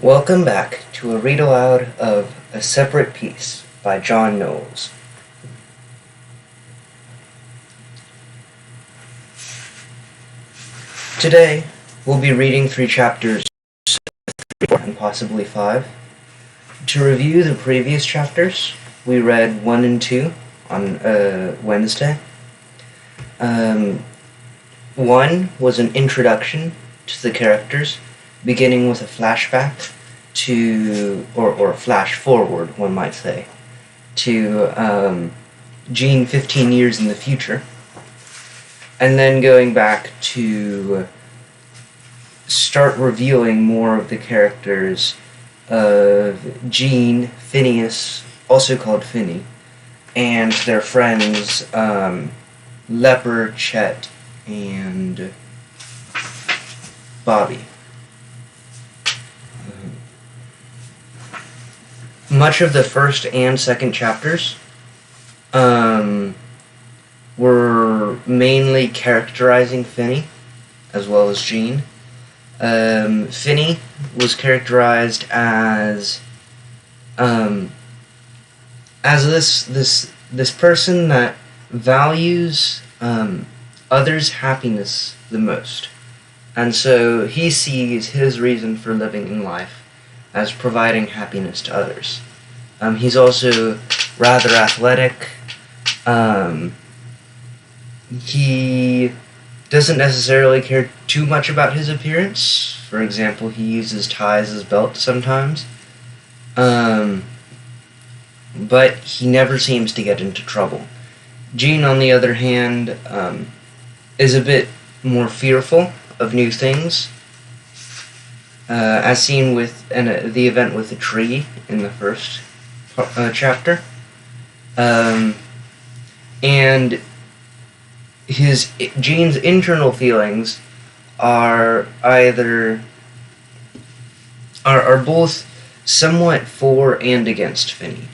Welcome back to a read-aloud of A Separate Piece by John Knowles. Today, we'll be reading 3 chapters, 4 and possibly 5. To review the previous chapters, we read 1 and 2 on Wednesday. 1 was an introduction to the characters, beginning with a flashback to, or flash forward, one might say, to Gene 15 years in the future, and then going back to start revealing more of the characters of Gene, Phineas, also called Finney, and their friends Leper, Chet, and Bobby. Much of the first and second chapters were mainly characterizing Finney as well as Gene. Finney was characterized as this person that values others' happiness the most, and so he sees his reason for living in life as providing happiness to others. He's also rather athletic. He doesn't necessarily care too much about his appearance. For example, he uses ties as belts sometimes. But he never seems to get into trouble. Gene, on the other hand, is a bit more fearful of new things, as seen with the event with the tree in the first chapter. And Gene's internal feelings are both somewhat for and against Finney.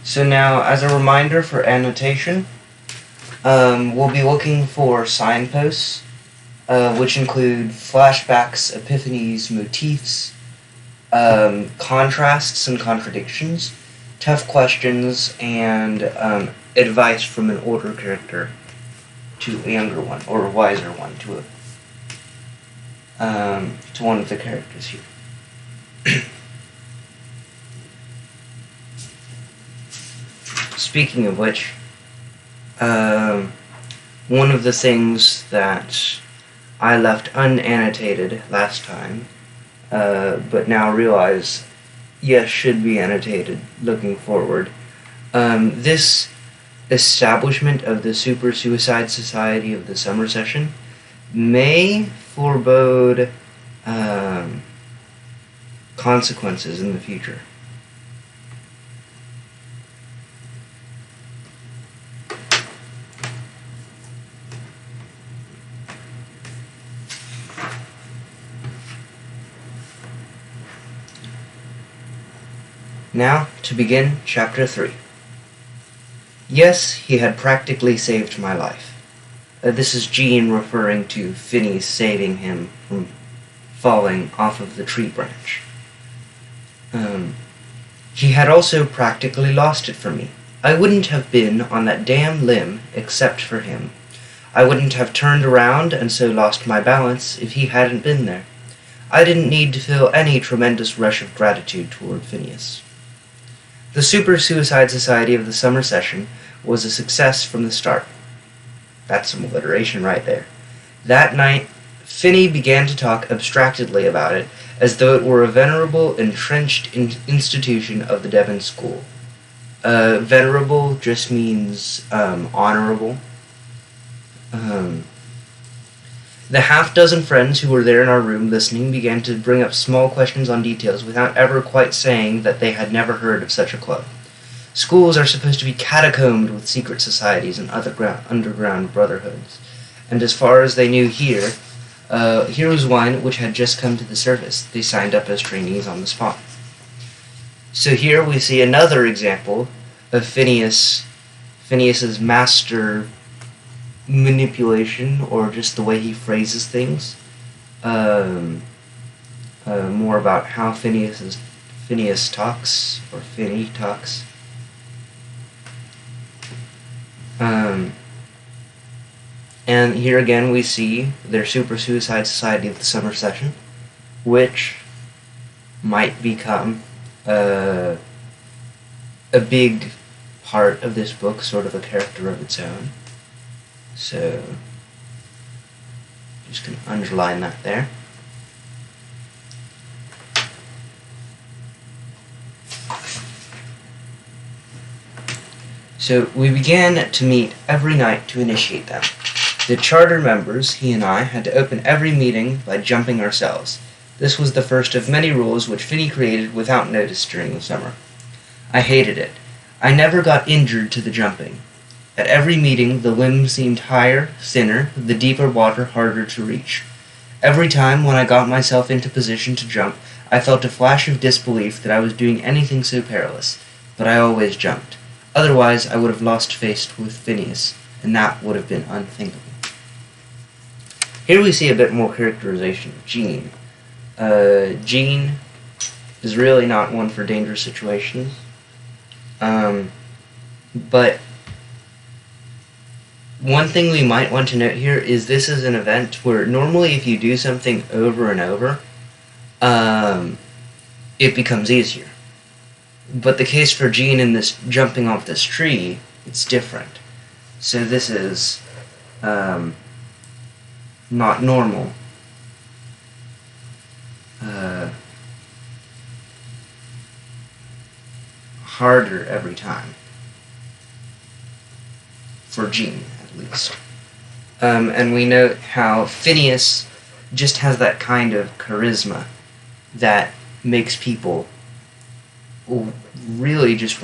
So now, as a reminder for annotation, we'll be looking for signposts, which include flashbacks, epiphanies, motifs, contrasts and contradictions, tough questions, and advice from an older character to a younger one, or a wiser one to one of the characters here. Speaking of which, one of the things that I left unannotated last time, but now realize, yes, should be annotated looking forward. This establishment of the Super Suicide Society of the summer session may forebode consequences in the future. Now, to begin Chapter 3. Yes, he had practically saved my life. This is Gene referring to Finney saving him from falling off of the tree branch. He had also practically lost it for me. I wouldn't have been on that damn limb except for him. I wouldn't have turned around and so lost my balance if he hadn't been there. I didn't need to feel any tremendous rush of gratitude toward Phineas. The Super Suicide Society of the summer session was a success from the start. That's some alliteration right there. That night, Finney began to talk abstractedly about it, as though it were a venerable, entrenched institution of the Devon School. Venerable just means honorable. The half-dozen friends who were there in our room listening began to bring up small questions on details without ever quite saying that they had never heard of such a club. Schools are supposed to be catacombed with secret societies and other underground brotherhoods, and as far as they knew here was one which had just come to the surface. They signed up as trainees on the spot. So here we see another example of Phineas's master manipulation, or just the way he phrases things. More about how Phineas talks, or Finney talks. And here again we see their Super Suicide Society of the summer session, which might become a big part of this book, sort of a character of its own. So, just going to underline that there. So, we began to meet every night to initiate them. The charter members, he and I, had to open every meeting by jumping ourselves. This was the first of many rules which Finney created without notice during the summer. I hated it. I never got injured to the jumping. At every meeting, the limb seemed higher, thinner, the deeper water harder to reach. Every time when I got myself into position to jump, I felt a flash of disbelief that I was doing anything so perilous, but I always jumped. Otherwise, I would have lost face with Phineas, and that would have been unthinkable. Here we see a bit more characterization of Jean. Jean is really not one for dangerous situations, but one thing we might want to note here is this is an event where normally if you do something over and over, it becomes easier. But the case for Jean in this jumping off this tree, it's different. So this is not normal. Harder every time. For Jean, at least. And we note how Phineas just has that kind of charisma that makes people really just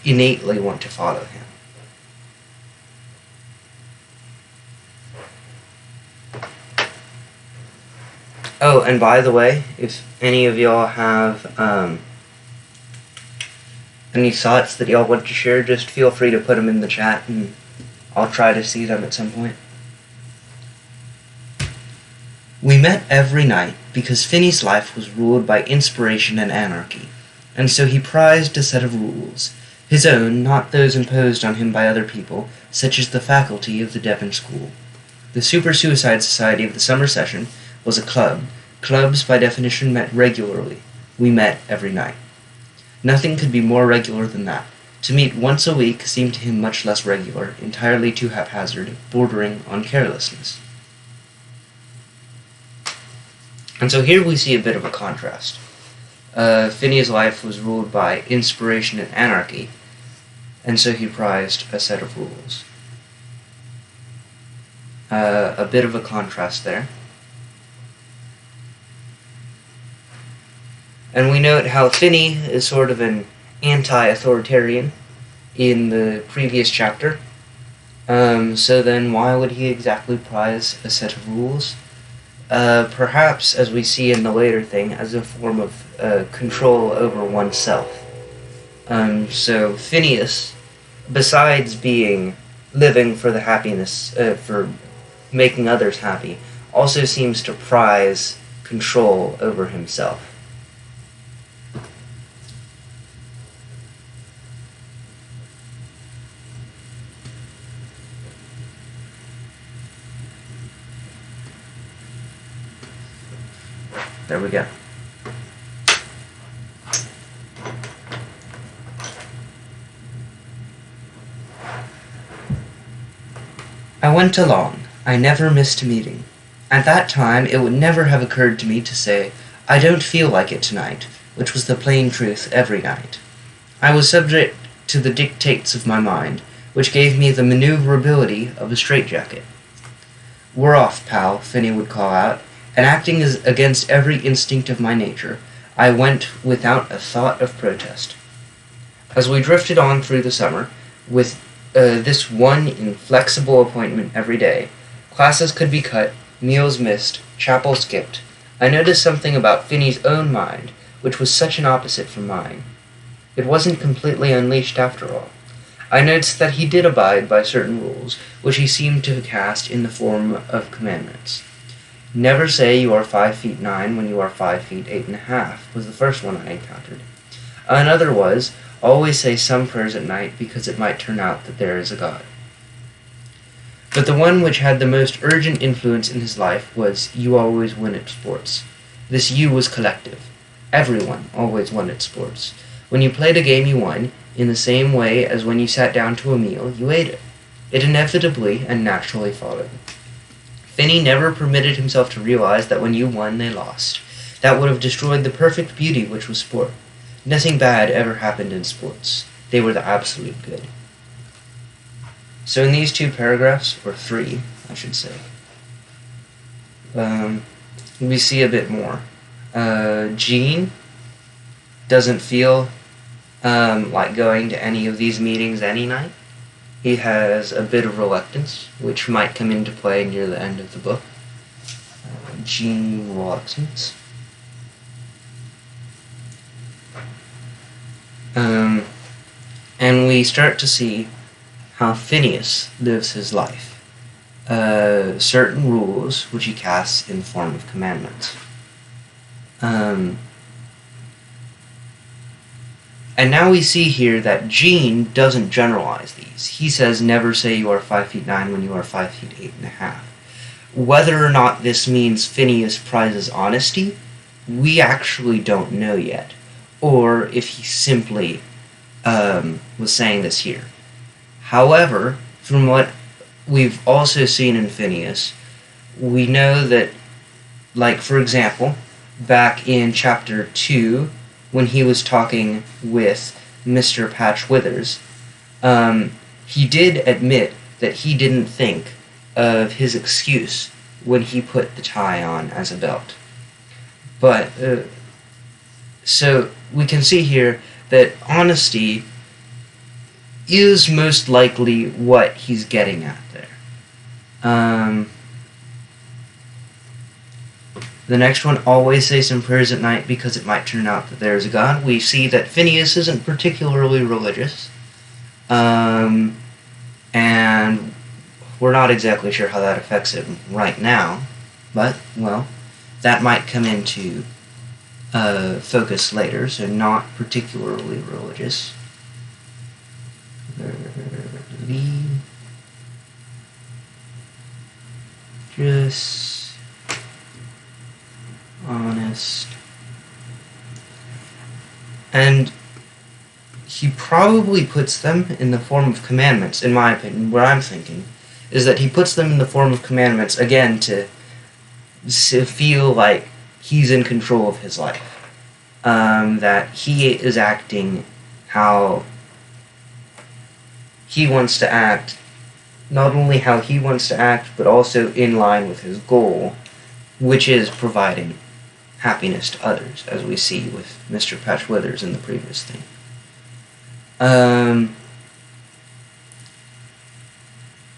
innately want to follow him. Oh, and by the way, if any of y'all have any thoughts that y'all want to share, just feel free to put them in the chat and I'll try to see them at some point. We met every night because Finney's life was ruled by inspiration and anarchy, and so he prized a set of rules, his own, not those imposed on him by other people, such as the faculty of the Devon School. The Super Suicide Society of the summer session was a club. Clubs, by definition, met regularly. We met every night. Nothing could be more regular than that. To meet once a week seemed to him much less regular, entirely too haphazard, bordering on carelessness. And so here we see a bit of a contrast. Finney's life was ruled by inspiration and anarchy, and so he prized a set of rules. A bit of a contrast there. And we note how Finney is sort of an anti-authoritarian in the previous chapter. So then why would he exactly prize a set of rules? Perhaps, as we see in the later thing, as a form of control over oneself. So Phineas, besides living for the happiness, for making others happy, also seems to prize control over himself. There we go. I went along. I never missed a meeting. At that time, it would never have occurred to me to say, I don't feel like it tonight, which was the plain truth every night. I was subject to the dictates of my mind, which gave me the maneuverability of a straitjacket. We're off, pal, Finney would call out, and acting as against every instinct of my nature, I went without a thought of protest. As we drifted on through the summer, with this one inflexible appointment every day, classes could be cut, meals missed, chapel skipped, I noticed something about Finney's own mind which was such an opposite from mine. It wasn't completely unleashed after all. I noticed that he did abide by certain rules, which he seemed to cast in the form of commandments. Never say you are 5 feet 9 when you are 5 feet 8.5 was the first one I encountered. Another was, always say some prayers at night because it might turn out that there is a God. But the one which had the most urgent influence in his life was, you always win at sports. This you was collective. Everyone always won at sports. When you played a game you won, in the same way as when you sat down to a meal, you ate it. It inevitably and naturally followed. Finney never permitted himself to realize that when you won, they lost. That would have destroyed the perfect beauty which was sport. Nothing bad ever happened in sports. They were the absolute good. So in these 2 paragraphs, or 3, I should say, we see a bit more. Gene doesn't feel like going to any of these meetings any night. He has a bit of reluctance, which might come into play near the end of the book. Gene reluctance. And we start to see how Phineas lives his life. Certain rules which he casts in the form of commandments. And now we see here that Gene doesn't generalize these. He says, never say you are 5 feet 9 when you are 5 feet 8.5. Whether or not this means Phineas prizes honesty, we actually don't know yet. Or if he simply was saying this here. However, from what we've also seen in Phineas, we know that, like, for example, back in chapter 2, when he was talking with Mr. Patch Withers, he did admit that he didn't think of his excuse when he put the tie on as a belt. But, so we can see here that honesty is most likely what he's getting at there. The next one, always say some prayers at night because it might turn out that there is a God. We see that Phineas isn't particularly religious. And we're not exactly sure how that affects it right now. But, well, that might come into focus later, so not particularly religious. Just honest. And he probably puts them in the form of commandments, in my opinion. What I'm thinking is that he puts them in the form of commandments, again, to feel like he's in control of his life. That he is acting how he wants to act, not only how he wants to act, but also in line with his goal, which is providing happiness to others, as we see with Mr. Patch Withers in the previous thing.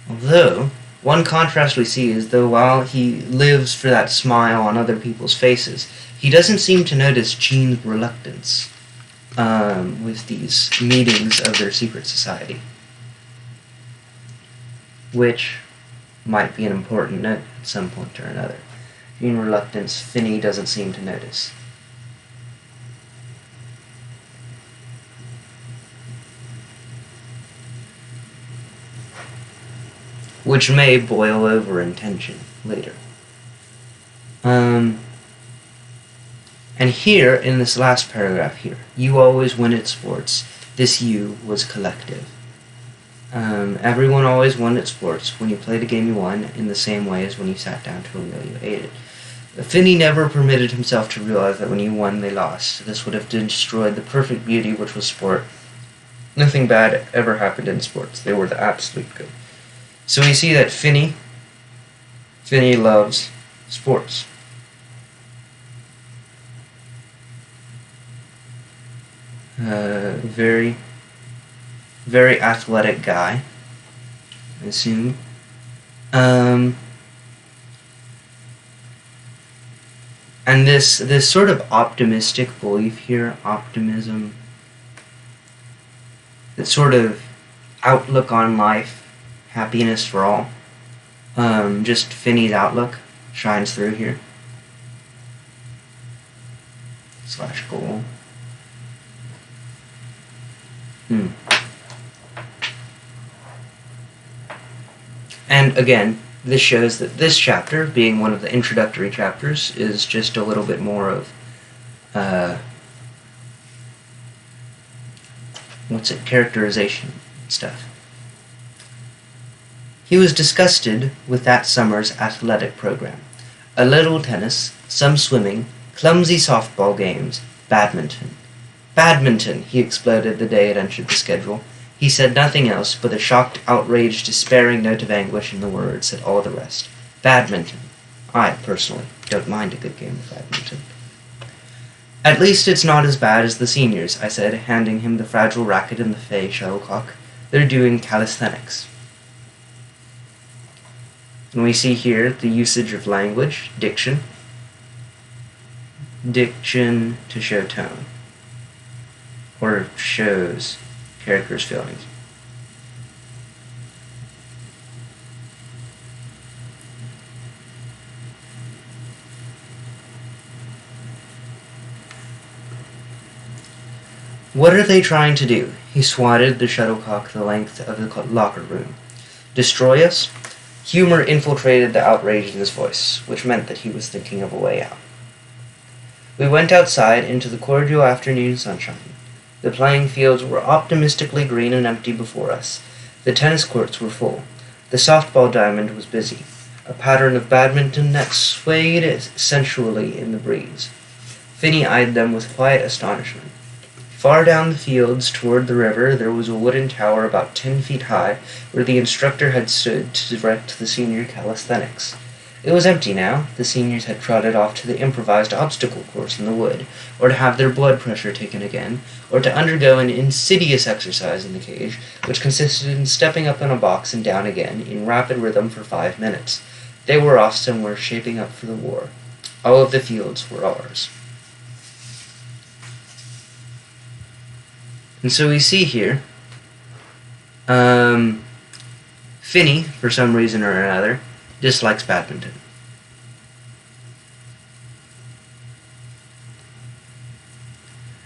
Although, one contrast we see is, though while he lives for that smile on other people's faces, he doesn't seem to notice Gene's reluctance with these meetings of their secret society, which might be an important note at some point or another. Gene reluctance, Finney doesn't seem to notice. Which may boil over in tension later. And here, in this last paragraph here, you always win at sports. This you was collective. Everyone always won at sports. When you played a game, you won in the same way as when you sat down to a meal, you ate it. Finney never permitted himself to realize that when you won, they lost. This would have destroyed the perfect beauty which was sport. Nothing bad ever happened in sports. They were the absolute good. So we see that Finney loves sports. Very, very athletic guy, I assume. And this sort of optimistic belief here, optimism, that sort of outlook on life, happiness for all, just Finney's outlook shines through here. Slash goal. And again, this shows that this chapter, being one of the introductory chapters, is just a little bit more of, characterization stuff. He was disgusted with that summer's athletic program. A little tennis, some swimming, clumsy softball games, badminton. Badminton, he exploded the day it entered the schedule. He said nothing else, but a shocked, outraged, despairing note of anguish in the words said all the rest. Badminton. I, personally, don't mind a good game of badminton. At least it's not as bad as the seniors, I said, handing him the fragile racket and the Fay shuttlecock. They're doing calisthenics. And we see here the usage of language, diction. Diction to show tone. Or shows characters' feelings. What are they trying to do? He swatted the shuttlecock the length of the locker room. Destroy us? Humor infiltrated the outrage in his voice, which meant that he was thinking of a way out. We went outside into the cordial afternoon sunshine. The playing fields were optimistically green and empty before us. The tennis courts were full. The softball diamond was busy. A pattern of badminton nets swayed sensually in the breeze. Finney eyed them with quiet astonishment. Far down the fields toward the river there was a wooden tower about 10 feet high where the instructor had stood to direct the senior calisthenics. It was empty now. The seniors had trotted off to the improvised obstacle course in the wood, or to have their blood pressure taken again, or to undergo an insidious exercise in the cage, which consisted in stepping up in a box and down again, in rapid rhythm for 5 minutes. They were off somewhere shaping up for the war. All of the fields were ours. And so we see here, Finney, for some reason or another, dislikes badminton.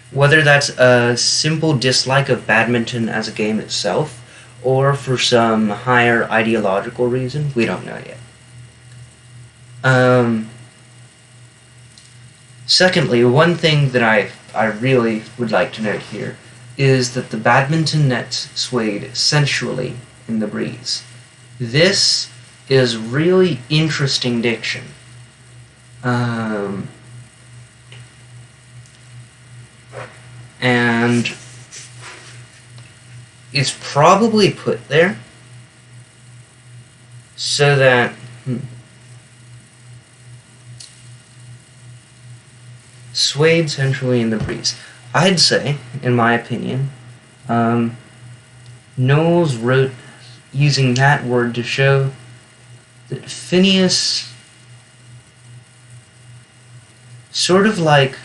Whether that's a simple dislike of badminton as a game itself, or for some higher ideological reason, we don't know yet. Secondly, one thing that I really would like to note here is that the badminton nets swayed sensually in the breeze. This is really interesting diction. And it's probably put there so that swayed sensually in the breeze. I'd say, in my opinion, Knowles wrote using that word to show that Phineas sort of like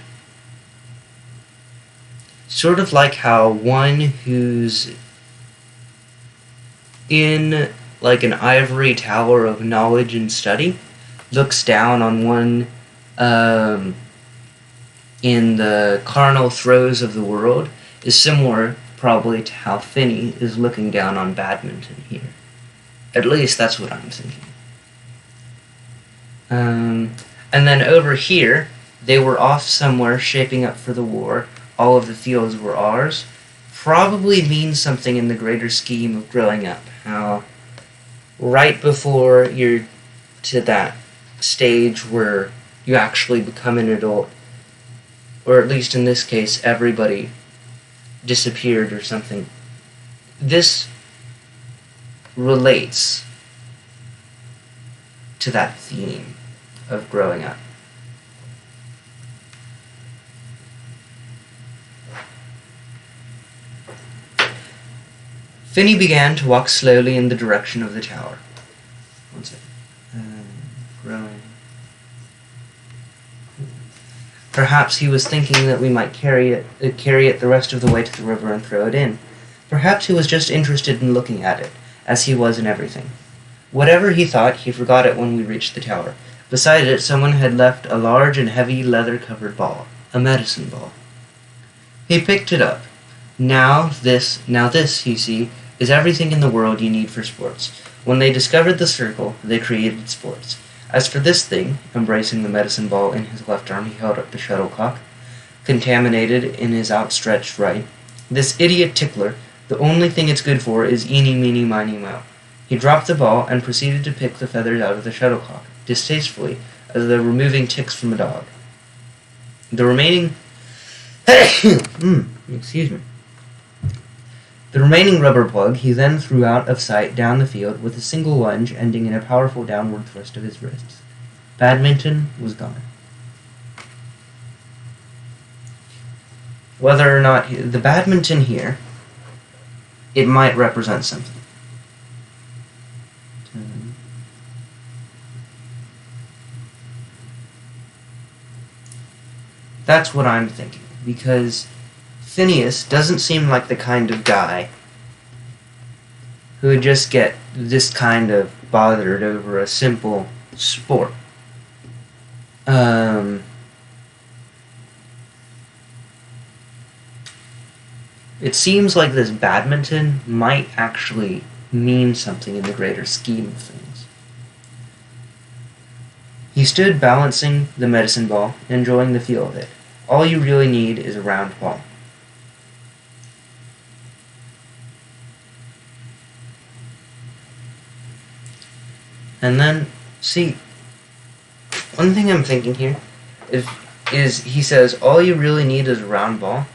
how one who's in like an ivory tower of knowledge and study looks down on one in the carnal throes of the world is similar probably to how Finney is looking down on badminton here. At least that's what I'm thinking. And then over here, they were off somewhere shaping up for the war. All of the fields were ours. Probably means something in the greater scheme of growing up. How right before you're to that stage where you actually become an adult, or at least in this case, everybody disappeared or something. This relates to that theme of growing up. Finney began to walk slowly in the direction of the tower. One second. Growing. Perhaps he was thinking that we might carry it the rest of the way to the river and throw it in. Perhaps he was just interested in looking at it, as he was in everything. Whatever he thought, he forgot it when we reached the tower. Beside it, someone had left a large and heavy leather-covered ball, a medicine ball. He picked it up. Now this, you see, is everything in the world you need for sports. When they discovered the circle, they created sports. As for this thing, embracing the medicine ball in his left arm, he held up the shuttlecock, contaminated in his outstretched right. This idiot tickler, the only thing it's good for is eeny, meeny, miny, moe. He dropped the ball and proceeded to pick the feathers out of the shuttlecock, distastefully, as though removing ticks from a dog. The remaining The remaining rubber plug he then threw out of sight down the field with a single lunge ending in a powerful downward thrust of his wrists. Badminton was gone. Whether or not the badminton here, it might represent something. That's what I'm thinking, because Phineas doesn't seem like the kind of guy who would just get this kind of bothered over a simple sport. It seems like this badminton might actually mean something in the greater scheme of things. He stood balancing the medicine ball, enjoying the feel of it. All you really need is a round ball. And then, see, one thing I'm thinking here is he says, all you really need is a round ball.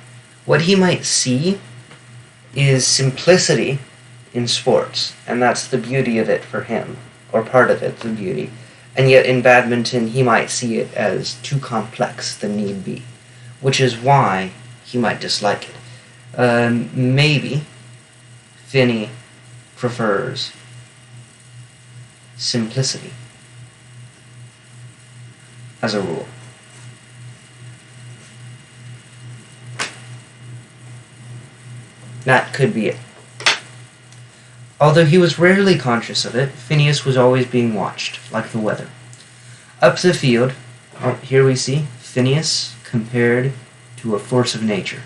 What he might see is simplicity in sports, and that's the beauty of it for him, or part of it, the beauty. And yet in badminton, he might see it as too complex than need be, which is why he might dislike it. Maybe Finney prefers simplicity as a rule. That could be it. Although he was rarely conscious of it, Phineas was always being watched, like the weather. Up the field, here we see Phineas compared to a force of nature.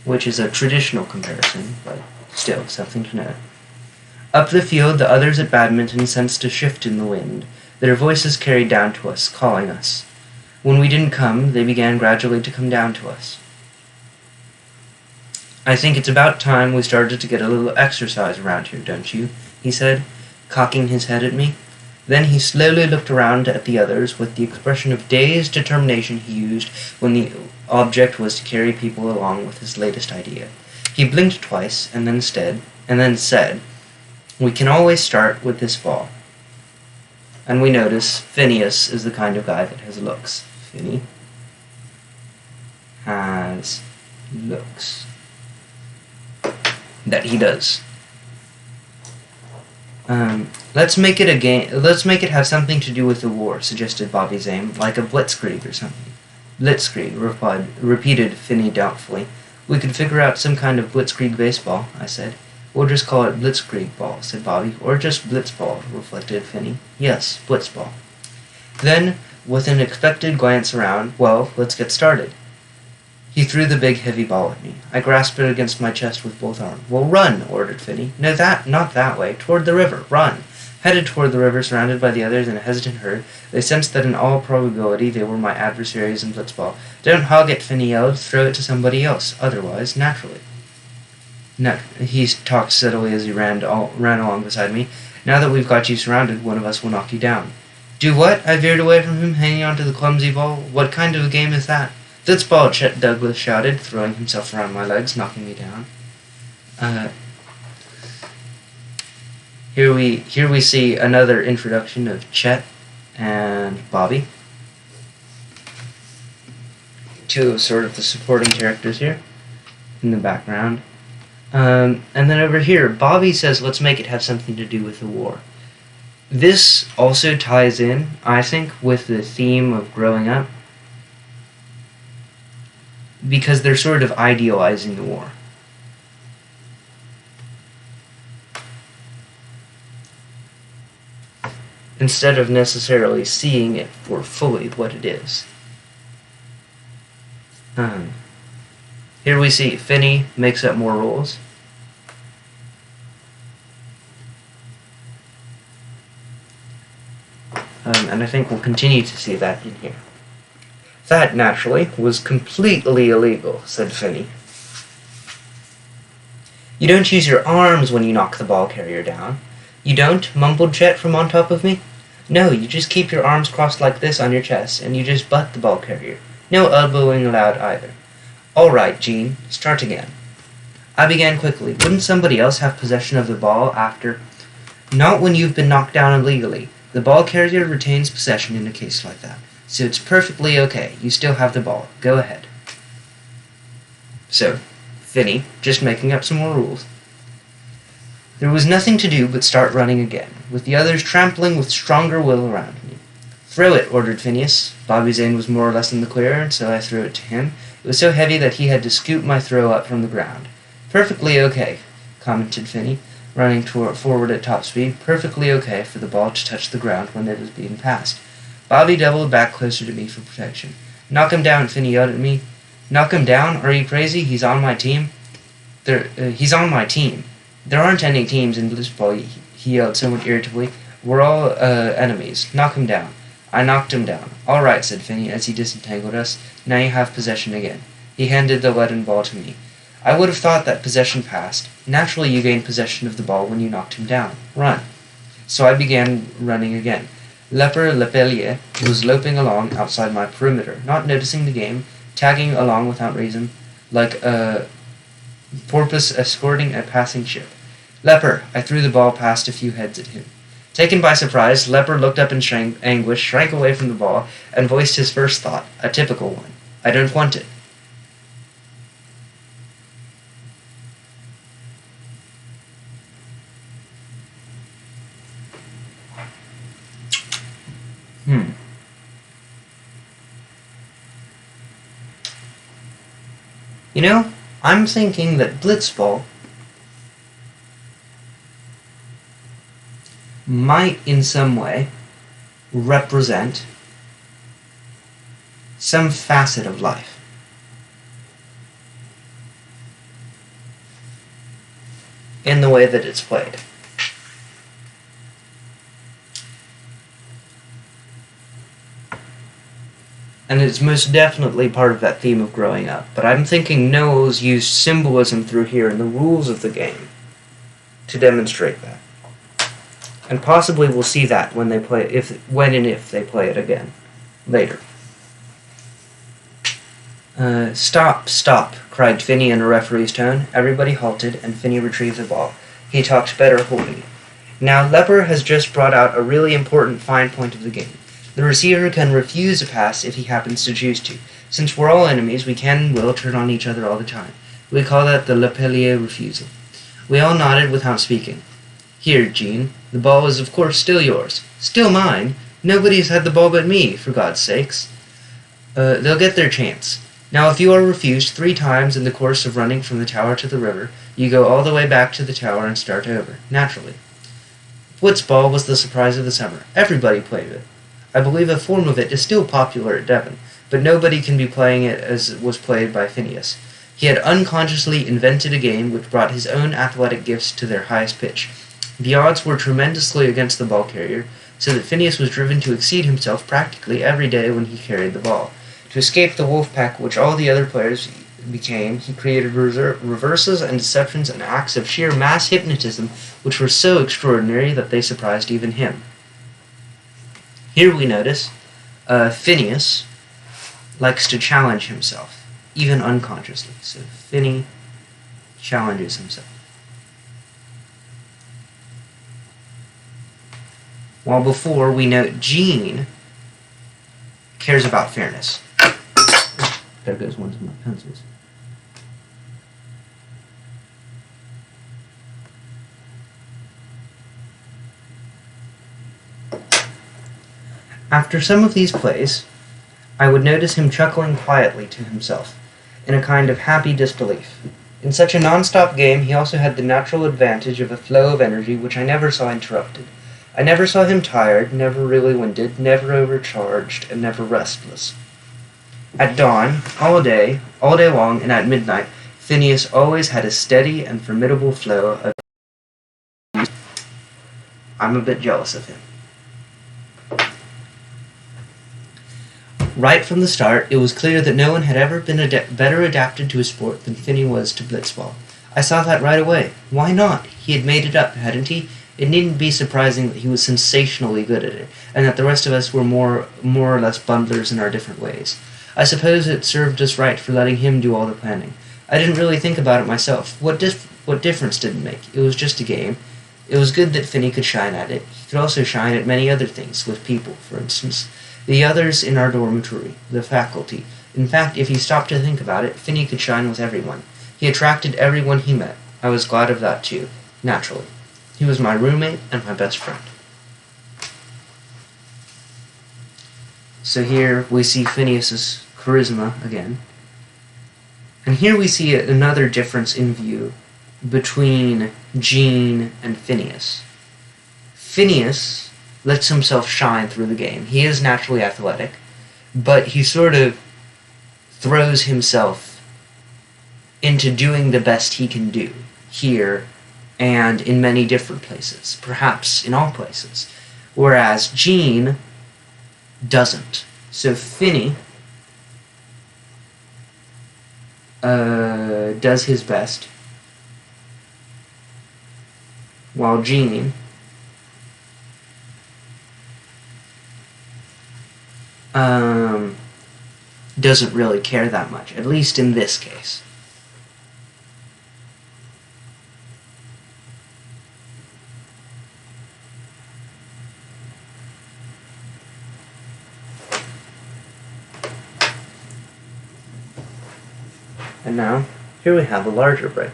Which is a traditional comparison, but still something to note. Up the field, the others at badminton sensed a shift in the wind. Their voices carried down to us, calling us. When we didn't come, they began gradually to come down to us. I think it's about time we started to get a little exercise around here, don't you? He said, cocking his head at me. Then he slowly looked around at the others with the expression of dazed determination he used when the object was to carry people along with his latest idea. He blinked twice and then said, we can always start with this ball. And we notice Phineas is the kind of guy that has looks. Finney has looks. That he does. Let's make it a game. Let's make it have something to do with the war, suggested Bobby Zane, like a blitzkrieg or something. Blitzkrieg, repeated Finney doubtfully. We could figure out some kind of blitzkrieg baseball, I said. We'll just call it blitzkrieg ball, said Bobby. Or just blitzball, reflected Finney. Yes, blitzball. Then, with an expected glance around, well, let's get started. He threw the big heavy ball at me. I grasped it against my chest with both arms. Well, run, ordered Finney. No, not that way. Toward the river. Run. Headed toward the river, surrounded by the others in a hesitant herd, they sensed that in all probability they were my adversaries in blitzball. Don't hog it, Finney yelled. Throw it to somebody else. Otherwise, naturally. No, he talked steadily as he ran along beside me. Now that we've got you surrounded, one of us will knock you down. Do what? I veered away from him, hanging onto the clumsy ball. What kind of a game is that? Blitzball, Chet Douglas shouted, throwing himself around my legs, knocking me down. Here we see another introduction of Chet and Bobby. Two of sort of the supporting characters here in the background. And then over here, Bobby says, let's make it have something to do with the war. This also ties in, I think, with the theme of growing up, because they're sort of idealizing the war. Instead of necessarily seeing it for fully what it is. Here we see Finney makes up more rules. And I think we'll continue to see that in here. That, naturally, was completely illegal, said Finney. You don't use your arms when you knock the ball carrier down. You don't? Mumbled Chet from on top of me. No, you just keep your arms crossed like this on your chest, and you just butt the ball carrier. No elbowing allowed either. All right, Gene, start again. I began quickly. Wouldn't somebody else have possession of the ball after? Not when you've been knocked down illegally. The ball carrier retains possession in a case like that. So it's perfectly okay. You still have the ball. Go ahead. So, Finney, just making up some more rules. There was nothing to do but start running again, with the others trampling with stronger will around me. Throw it, ordered Phineas. Bobby Zane was more or less in the clear, so I threw it to him. It was so heavy that he had to scoop my throw up from the ground. Perfectly okay, commented Finney, running forward at top speed. Perfectly okay for the ball to touch the ground when it was being passed. Bobby doubled back closer to me for protection. Knock him down, Finney yelled at me. Knock him down? Are you crazy? He's on my team. He's on my team. There aren't any teams in baseball, he yelled somewhat irritably. We're all enemies. Knock him down. I knocked him down. All right, said Finney as he disentangled us. Now you have possession again. He handed the leaden ball to me. I would have thought that possession passed. Naturally, you gained possession of the ball when you knocked him down. Run. So I began running again. Leper Lepellier was loping along outside my perimeter, not noticing the game, tagging along without reason, like a porpoise escorting a passing ship. Leper! I threw the ball past a few heads at him. Taken by surprise, Leper looked up in anguish, shrank away from the ball, and voiced his first thought, a typical one. I don't want it. You know, I'm thinking that blitzball might in some way represent some facet of life. In the way that it's played. And it's most definitely part of that theme of growing up. But I'm thinking Knowles used symbolism through here in the rules of the game to demonstrate that. And possibly we'll see that when they play, when and if they play it again later. Stop, stop, cried Finney in a referee's tone. Everybody halted, and Finney retrieved the ball. He talked better holding it. Now, Leper has just brought out a really important fine point of the game. The receiver can refuse a pass if he happens to choose to. Since we're all enemies, we can and will turn on each other all the time. We call that the Lepellier refusal. We all nodded without speaking. Here, Gene, the ball is of course still yours. Still mine? Nobody's had the ball but me, for God's sakes. They'll get their chance. Now, if you are refused 3 times in the course of running from the tower to the river, you go all the way back to the tower and start over, naturally. Blitzball was the surprise of the summer. Everybody played it. I believe a form of it is still popular at Devon, but nobody can be playing it as it was played by Phineas. He had unconsciously invented a game which brought his own athletic gifts to their highest pitch. The odds were tremendously against the ball carrier, so that Phineas was driven to exceed himself practically every day when he carried the ball. To escape the wolf pack which all the other players became, he created reverses and deceptions and acts of sheer mass hypnotism which were so extraordinary that they surprised even him. Here we notice Phineas likes to challenge himself, even unconsciously. So Finney challenges himself. While before we note Gene cares about fairness. There goes one of my pencils. After some of these plays, I would notice him chuckling quietly to himself, in a kind of happy disbelief. In such a non-stop game, he also had the natural advantage of a flow of energy which I never saw interrupted. I never saw him tired, never really winded, never overcharged, and never restless. At dawn, all day long, and at midnight, Phineas always had a steady and formidable flow of... I'm a bit jealous of him. Right from the start, it was clear that no one had ever been better adapted to a sport than Finney was to blitzball. I saw that right away. Why not? He had made it up, hadn't he? It needn't be surprising that he was sensationally good at it, and that the rest of us were more or less bundlers in our different ways. I suppose it served us right for letting him do all the planning. I didn't really think about it myself. What difference did it make? It was just a game. It was good that Finney could shine at it. He could also shine at many other things, with people, for instance. The others in our dormitory, the faculty. In fact, if you stopped to think about it, Finney could shine with everyone. He attracted everyone he met. I was glad of that too, naturally. He was my roommate and my best friend. So here we see Phineas's charisma again. And here we see another difference in view between Gene and Phineas. Phineas lets himself shine through the game. He is naturally athletic, but he sort of throws himself into doing the best he can do here and in many different places, perhaps in all places, whereas Gene doesn't. So Finney does his best, while Gene doesn't really care that much, at least in this case. And now, here we have a larger break.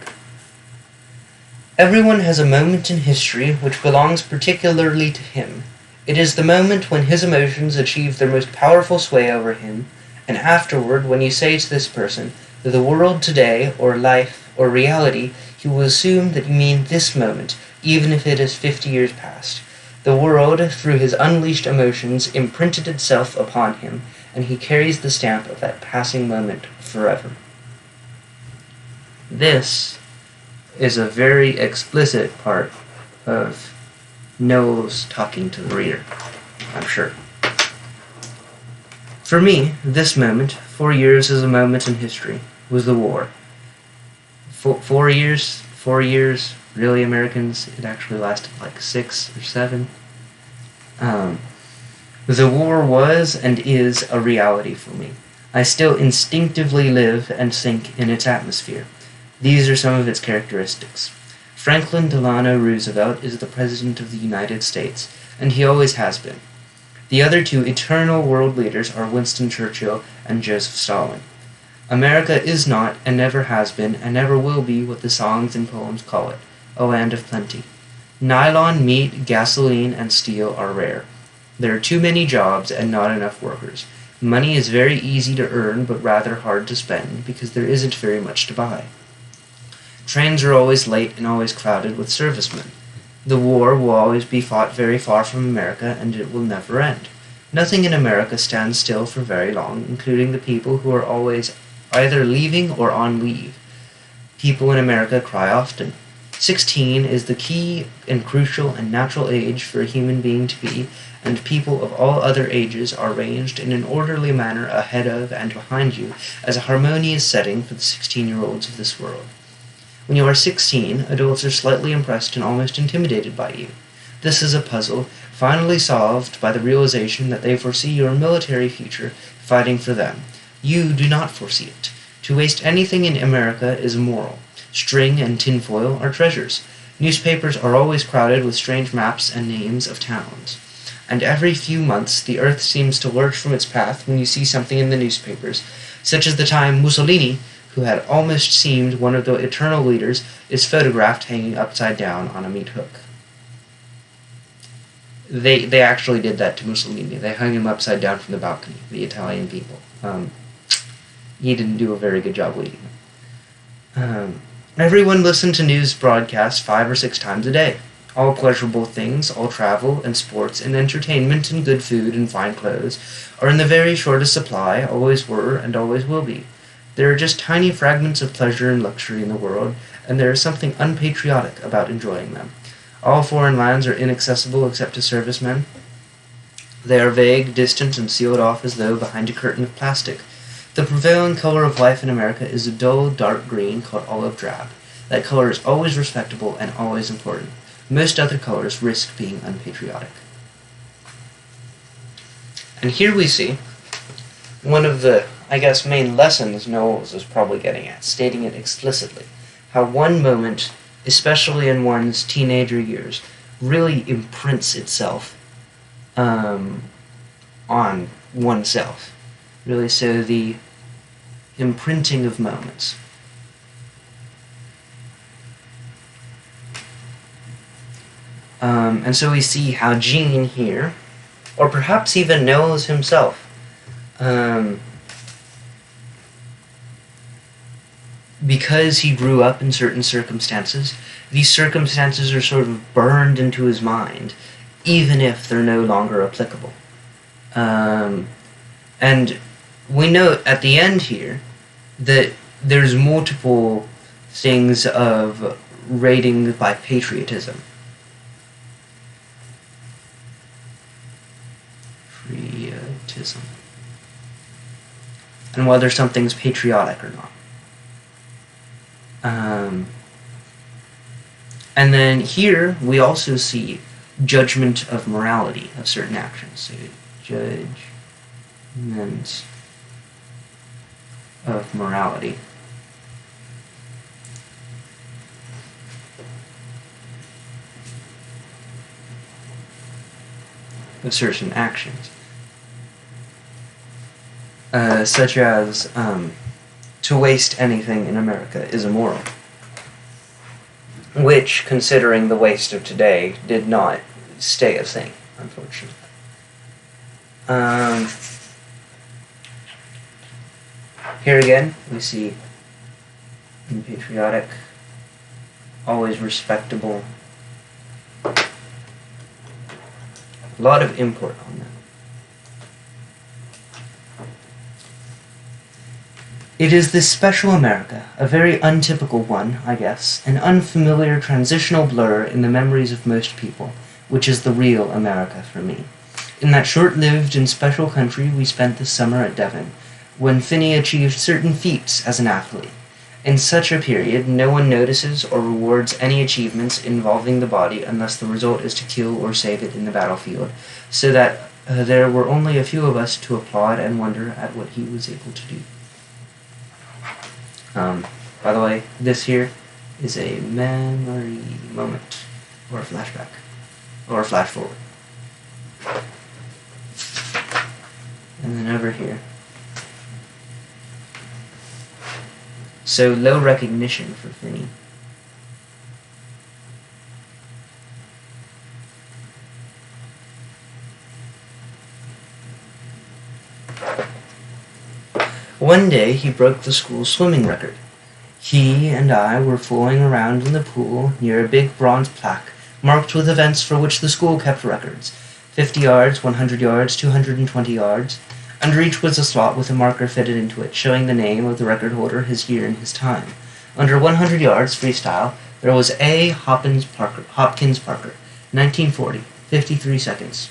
Everyone has a moment in history which belongs particularly to him. It is the moment when his emotions achieve their most powerful sway over him, and afterward, when you say to this person, the world today, or life, or reality, he will assume that you mean this moment, even if it is 50 years past. The world, through his unleashed emotions, imprinted itself upon him, and he carries the stamp of that passing moment forever. This is a very explicit part of Knowles talking to the reader, I'm sure. For me, this moment, 4 years as a moment in history, was the war. 4 years, really, Americans? It actually lasted like 6 or 7. The war was and is a reality for me. I still instinctively live and think in its atmosphere. These are some of its characteristics. Franklin Delano Roosevelt is the President of the United States, and he always has been. The other two eternal world leaders are Winston Churchill and Joseph Stalin. America is not, and never has been, and never will be what the songs and poems call it, a land of plenty. Nylon, meat, gasoline, and steel are rare. There are too many jobs and not enough workers. Money is very easy to earn, but rather hard to spend, because there isn't very much to buy. Trains are always late and always crowded with servicemen. The war will always be fought very far from America, and it will never end. Nothing in America stands still for very long, including the people who are always either leaving or on leave. People in America cry often. 16 is the key and crucial and natural age for a human being to be, and people of all other ages are ranged in an orderly manner ahead of and behind you as a harmonious setting for the 16-year-olds of this world. When you are 16, adults are slightly impressed and almost intimidated by you. This is a puzzle, finally solved by the realization that they foresee your military future fighting for them. You do not foresee it. To waste anything in America is immoral. String and tinfoil are treasures. Newspapers are always crowded with strange maps and names of towns. And every few months the earth seems to lurch from its path when you see something in the newspapers, such as the time Mussolini, who had almost seemed one of the eternal leaders, is photographed hanging upside down on a meat hook. They actually did that to Mussolini. They hung him upside down from the balcony, the Italian people. He didn't do a very good job leading them. Everyone listened to news broadcasts 5 or 6 times a day. All pleasurable things, all travel and sports and entertainment and good food and fine clothes are in the very shortest supply, always were and always will be. There are just tiny fragments of pleasure and luxury in the world, and there is something unpatriotic about enjoying them. All foreign lands are inaccessible except to servicemen. They are vague, distant, and sealed off as though behind a curtain of plastic. The prevailing color of life in America is a dull, dark green called olive drab. That color is always respectable and always important. Most other colors risk being unpatriotic. And here we see one of the, main lessons Knowles is probably getting at, stating it explicitly. How one moment, especially in one's teenager years, really imprints itself on oneself. Really, so the imprinting of moments. And so we see how Gene here, or perhaps even Knowles himself, because he grew up in certain circumstances, these circumstances are sort of burned into his mind, even if they're no longer applicable. And we note at the end here that there's multiple things of rating by patriotism. Patriotism. And whether something's patriotic or not. And then here we also see judgment of morality of certain actions. So judgment of morality. Of certain actions. Such as to waste anything in America is immoral. Which, considering the waste of today, did not stay a thing, unfortunately. Here again, we see patriotic, always respectable. A lot of import on that. It is this special America, a very untypical one, I guess, an unfamiliar transitional blur in the memories of most people, which is the real America for me. In that short-lived and special country we spent this summer at Devon, when Finney achieved certain feats as an athlete. In such a period, no one notices or rewards any achievements involving the body unless the result is to kill or save it in the battlefield, so that there were only a few of us to applaud and wonder at what he was able to do. By the way, this here is a memory moment, or a flashback, or a flash forward. And then over here. So low recognition for Finney. One day he broke the school swimming record. He and I were fooling around in the pool near a big bronze plaque marked with events for which the school kept records. 50 yards, 100 yards, 220 yards. Under each was a slot with a marker fitted into it, showing the name of the record holder, his year, and his time. Under 100 yards freestyle, there was A. Hopkins Parker, 1940, 53 seconds.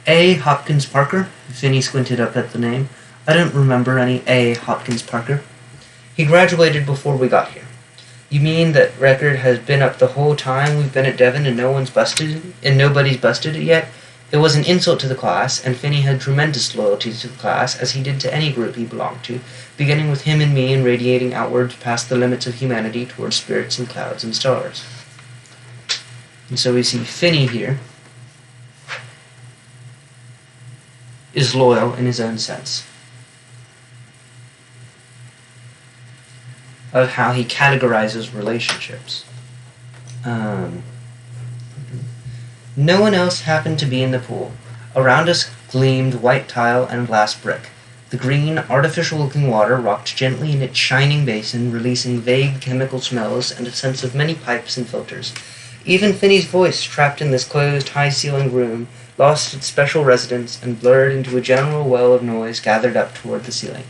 A. Hopkins Parker? Finney squinted up at the name. I don't remember any A. Hopkins Parker. He graduated before we got here. You mean that record has been up the whole time we've been at Devon and nobody's busted it yet? It was an insult to the class, and Finney had tremendous loyalty to the class, as he did to any group he belonged to, beginning with him and me and radiating outwards past the limits of humanity towards spirits and clouds and stars. And so we see Finney here is loyal in his own sense of how he categorizes relationships. No one else happened to be in the pool. Around us gleamed white tile and glass brick. The green, artificial-looking water rocked gently in its shining basin, releasing vague chemical smells and a sense of many pipes and filters. Even Finney's voice, trapped in this closed, high-ceilinged room, lost its special resonance and blurred into a general well of noise gathered up toward the ceiling.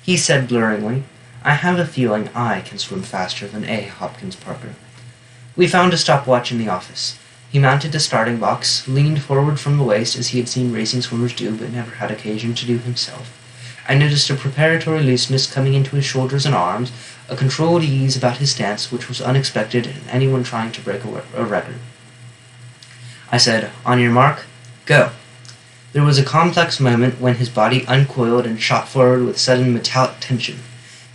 He said blurringly, "I have a feeling I can swim faster than A. Hopkins Parker." We found a stopwatch in the office. He mounted a starting box, leaned forward from the waist as he had seen racing swimmers do but never had occasion to do himself. I noticed a preparatory looseness coming into his shoulders and arms, a controlled ease about his stance which was unexpected in anyone trying to break a record. I said, "On your mark, go." There was a complex moment when his body uncoiled and shot forward with sudden metallic tension.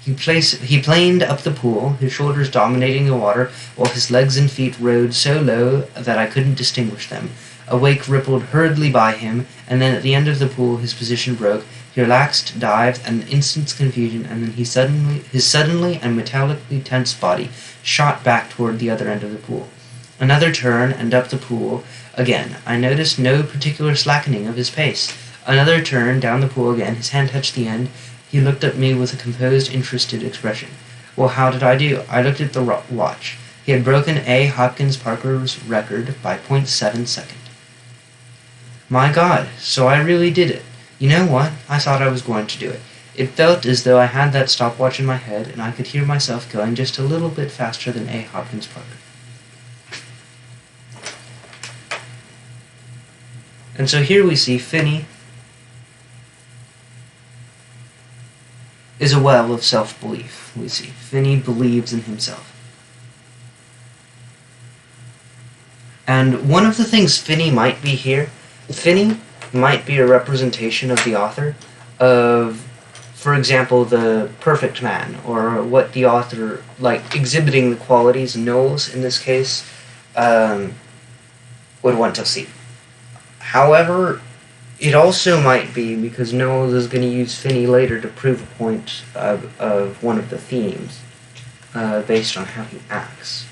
He planed up the pool, his shoulders dominating the water, while his legs and feet rode so low that I couldn't distinguish them. A wake rippled hurriedly by him, and then at the end of the pool his position broke. He relaxed, dived, an instant's confusion, and then his suddenly and metallically tense body shot back toward the other end of the pool. Another turn, and up the pool again. I noticed no particular slackening of his pace. Another turn, down the pool again, his hand touched the end. He looked at me with a composed, interested expression. Well, how did I do? I looked at the watch. He had broken A. Hopkins Parker's record by 0.7 seconds. My God, so I really did it. You know what? I thought I was going to do it. It felt as though I had that stopwatch in my head, and I could hear myself going just a little bit faster than A. Hopkins Parker. And so here we see Finney is a well of self-belief. We see Finney believes in himself. And one of the things Finney might be here, Finney might be a representation of the author of, for example, the perfect man, or what the author, like exhibiting the qualities Knowles, in this case, would want to see. However, it also might be because Knowles is going to use Finney later to prove a point of one of the themes based on how he acts.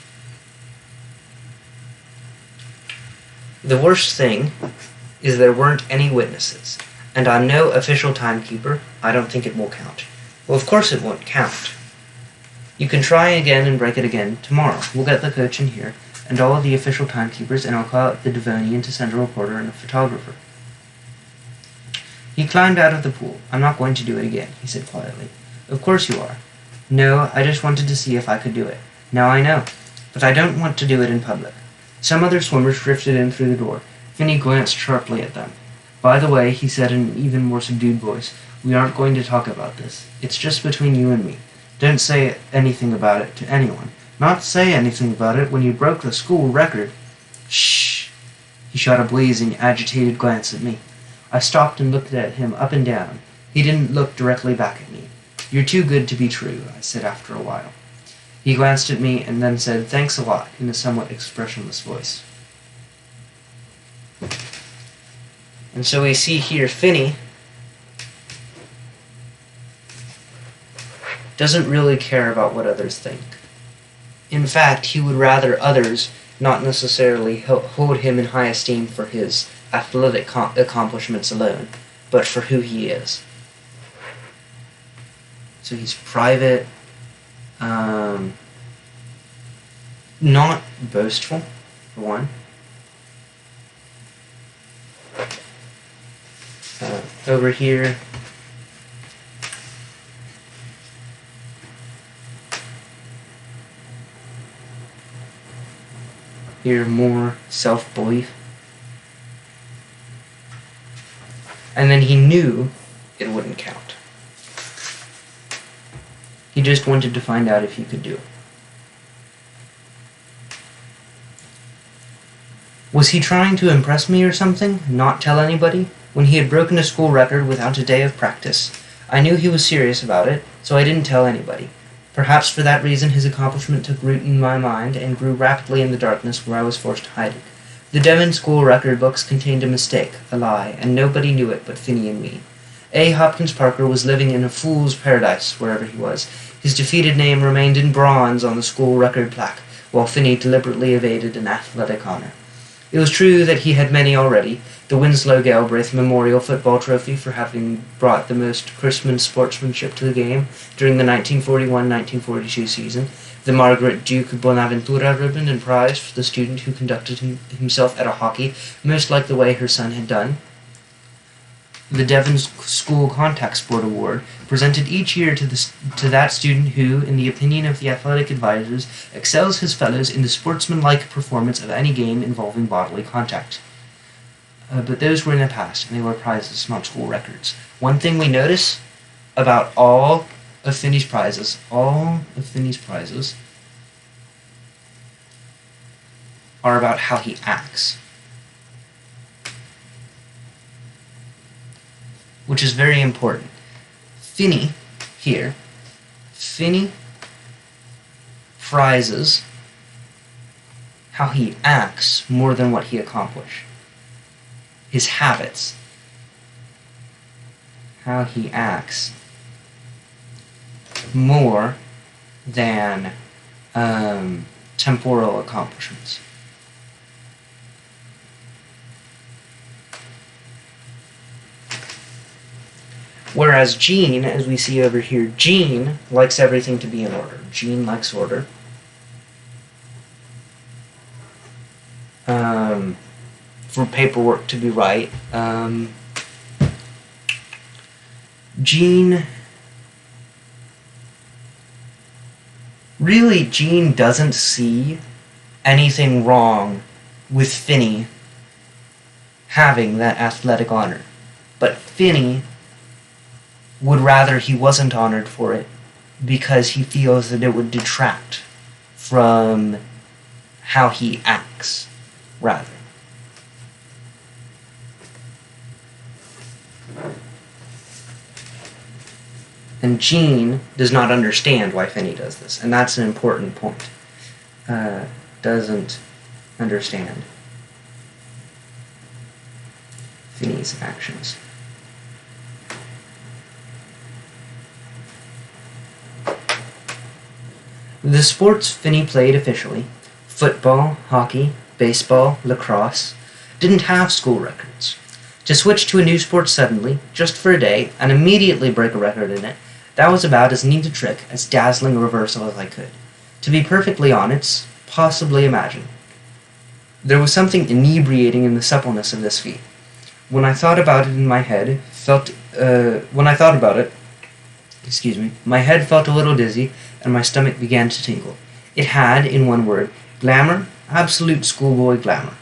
The worst thing is there weren't any witnesses, and I'm no official timekeeper. I don't think it will count. Well, of course it won't count. You can try again and break it again tomorrow. We'll get the coach in here, and all of the official timekeepers, and I'll call out the Devonian to send a reporter and a photographer. He climbed out of the pool. I'm not going to do it again, he said quietly. Of course you are. No, I just wanted to see if I could do it. Now I know, but I don't want to do it in public. Some other swimmers drifted in through the door. Finney glanced sharply at them. By the way, he said in an even more subdued voice, we aren't going to talk about this. It's just between you and me. Don't say anything about it to anyone. Not say anything about it when you broke the school record. Shh! He shot a blazing, agitated glance at me. I stopped and looked at him up and down. He didn't look directly back at me. You're too good to be true, I said after a while. He glanced at me and then said, thanks a lot, in a somewhat expressionless voice. And so we see here Finney doesn't really care about what others think. In fact, he would rather others not necessarily hold him in high esteem for his athletic accomplishments alone, but for who he is. So he's private, not boastful, for one. Over here, more self-belief. And then he knew it wouldn't count. He just wanted to find out if he could do it. Was he trying to impress me or something? Not tell anybody? When he had broken a school record without a day of practice. I knew he was serious about it, so I didn't tell anybody. Perhaps for that reason his accomplishment took root in my mind and grew rapidly in the darkness where I was forced to hide it. The Devon school record books contained a mistake, a lie, and nobody knew it but Finney and me. A. Hopkins Parker was living in a fool's paradise wherever he was. His defeated name remained in bronze on the school record plaque, while Finney deliberately evaded an athletic honor. It was true that he had many already: the Winslow Galbraith Memorial Football Trophy for having brought the most crisp sportsmanship to the game during the 1941-1942 season, the Margaret Duke Bonaventura ribbon and prize for the student who conducted himself at a hockey most like the way her son had done, the Devon School Contact Sport Award, presented each year to that student who, in the opinion of the athletic advisors, excels his fellows in the sportsmanlike performance of any game involving bodily contact. But those were in the past, and they were prizes, not school records. One thing we notice about all of Finney's prizes are about how he acts, which is very important. Finney prizes how he acts more than what he accomplished. His habits, how he acts more than temporal accomplishments. Whereas Jean, as we see over here, Jean likes everything to be in order. Jean likes order. For paperwork to be right. Jean doesn't see anything wrong with Finney having that athletic honor. But Finney would rather he wasn't honored for it because he feels that it would detract from how he acts, rather. And Jean does not understand why Finney does this, and that's an important point. Doesn't understand Finney's actions. The sports Finney played officially, football, hockey, baseball, lacrosse, didn't have school records. To switch to a new sport suddenly, just for a day, and immediately break a record in it, that was about as neat a trick, as dazzling a reversal as I could. To be perfectly honest, possibly imagine. There was something inebriating in the suppleness of this feat. When I thought about it in my head, my head felt a little dizzy, and my stomach began to tingle. It had, in one word, glamour, absolute schoolboy glamour.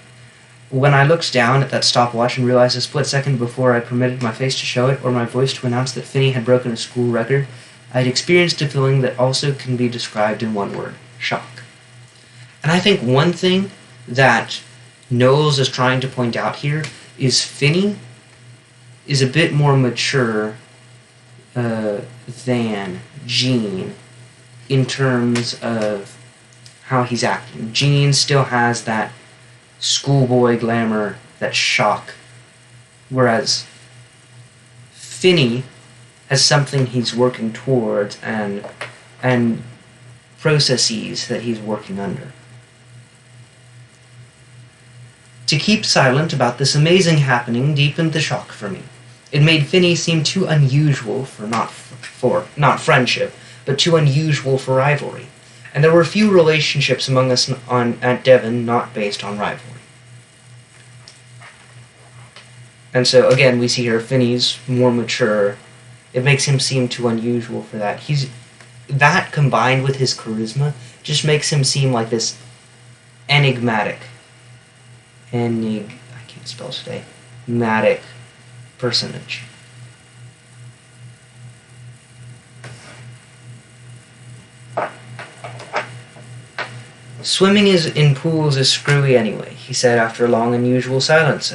When I looked down at that stopwatch and realized a split second before I permitted my face to show it or my voice to announce that Finney had broken a school record, I had experienced a feeling that also can be described in one word: shock. And I think one thing that Knowles is trying to point out here is Finney is a bit more mature than Jean in terms of how he's acting. Jean still has that schoolboy glamour, that shock, whereas Finney has something he's working towards and processes that he's working under. To keep silent about this amazing happening deepened the shock for me. It made Finney seem too unusual for not friendship, but too unusual for rivalry. And there were few relationships among us at Devon not based on rivalry. And so, again, we see here Finney's more mature. It makes him seem too unusual for that. That combined with his charisma just makes him seem like this enigmatic personage. Swimming in pools is screwy anyway, he said after a long, unusual silence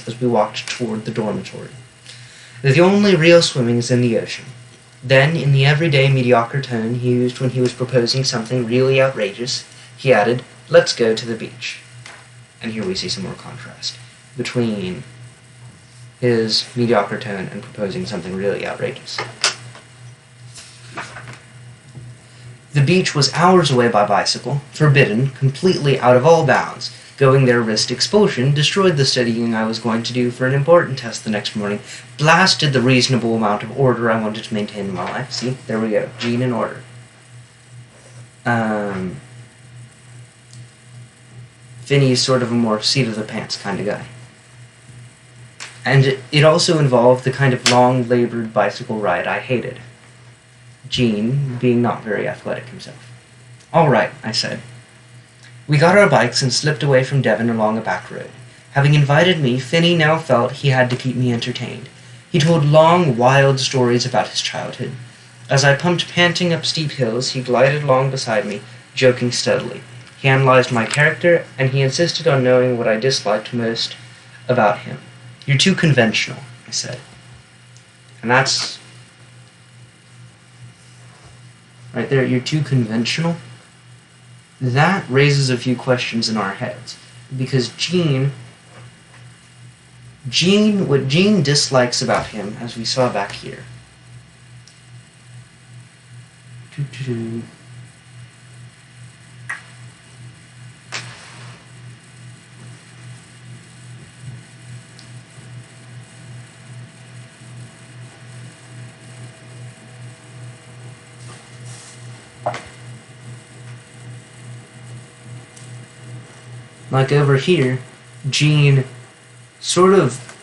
as we walked toward the dormitory. The only real swimming is in the ocean. Then, in the everyday mediocre tone he used when he was proposing something really outrageous, he added, "Let's go to the beach." And here we see some more contrast between his mediocre tone and proposing something really outrageous. The beach was hours away by bicycle, forbidden, completely out of all bounds. Going there risked expulsion, destroyed the studying I was going to do for an important test the next morning, blasted the reasonable amount of order I wanted to maintain in my life. See, there we go, Gene in order. Finney's sort of a more seat-of-the-pants kind of guy. And it also involved the kind of long-labored bicycle ride I hated. Gene being not very athletic himself. "All right," I said. We got our bikes and slipped away from Devon along a back road. Having invited me, Finney now felt he had to keep me entertained. He told long, wild stories about his childhood. As I pumped panting up steep hills, he glided along beside me, joking steadily. He analyzed my character, and he insisted on knowing what I disliked most about him. "You're too conventional," I said. And that's right there, "you're too conventional." That raises a few questions in our heads. Because what Gene dislikes about him, as we saw back here. Like over here, Gene sort of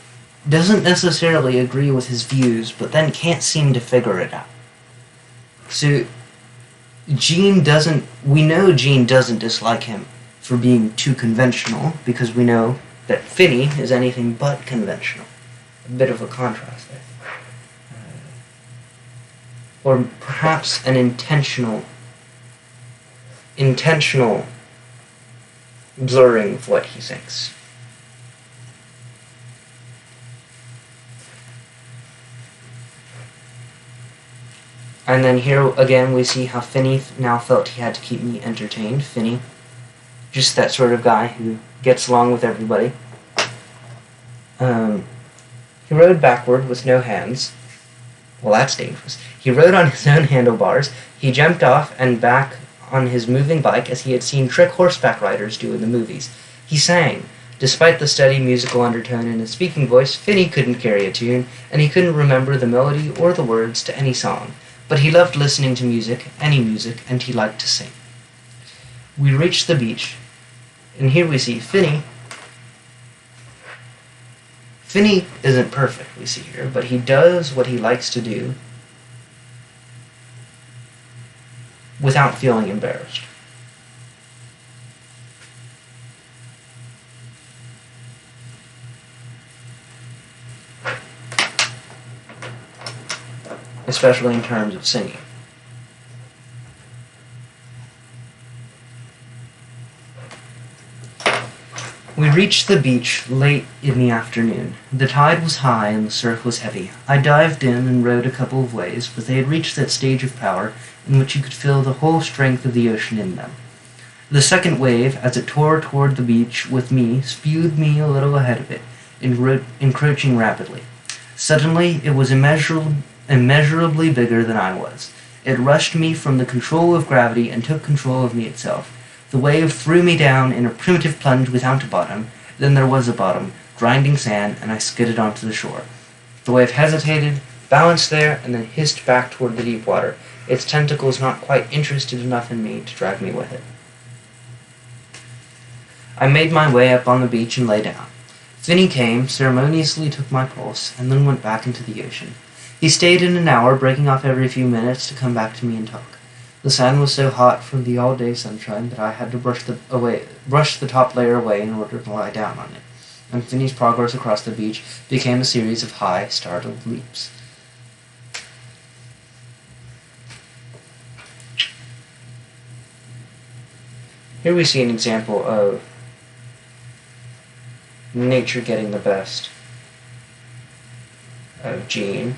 doesn't necessarily agree with his views, but then can't seem to figure it out. So, we know Gene doesn't dislike him for being too conventional, because we know that Finney is anything but conventional. A bit of a contrast there. Or perhaps an intentional blurring of what he thinks. And then here again we see how Finney now felt he had to keep me entertained. Finney, just that sort of guy who gets along with everybody. He rode backward with no hands. Well, that's dangerous. He rode on his own handlebars. He jumped off and back on his moving bike as he had seen trick horseback riders do in the movies. He sang. Despite the steady musical undertone in his speaking voice, Finney couldn't carry a tune, and he couldn't remember the melody or the words to any song. But he loved listening to music, any music, and he liked to sing. We reached the beach, and here we see Finney. Finney isn't perfect, we see here, but he does what he likes to do without feeling embarrassed. Especially in terms of singing. We reached the beach late in the afternoon. The tide was high and the surf was heavy. I dived in and rowed a couple of ways, but they had reached that stage of power in which you could feel the whole strength of the ocean in them. The second wave, as it tore toward the beach with me, spewed me a little ahead of it, encroaching rapidly. Suddenly, it was immeasurably bigger than I was. It rushed me from the control of gravity and took control of me itself. The wave threw me down in a primitive plunge without a bottom. Then there was a bottom, grinding sand, and I skidded onto the shore. The wave hesitated, balanced there, and then hissed back toward the deep water, its tentacles not quite interested enough in me to drag me with it. I made my way up on the beach and lay down. Finney came, ceremoniously took my pulse, and then went back into the ocean. He stayed in an hour, breaking off every few minutes to come back to me and talk. The sand was so hot from the all-day sunshine that I had to brush the top layer away in order to lie down on it, and Finney's progress across the beach became a series of high, startled leaps. Here we see an example of nature getting the best of Gene.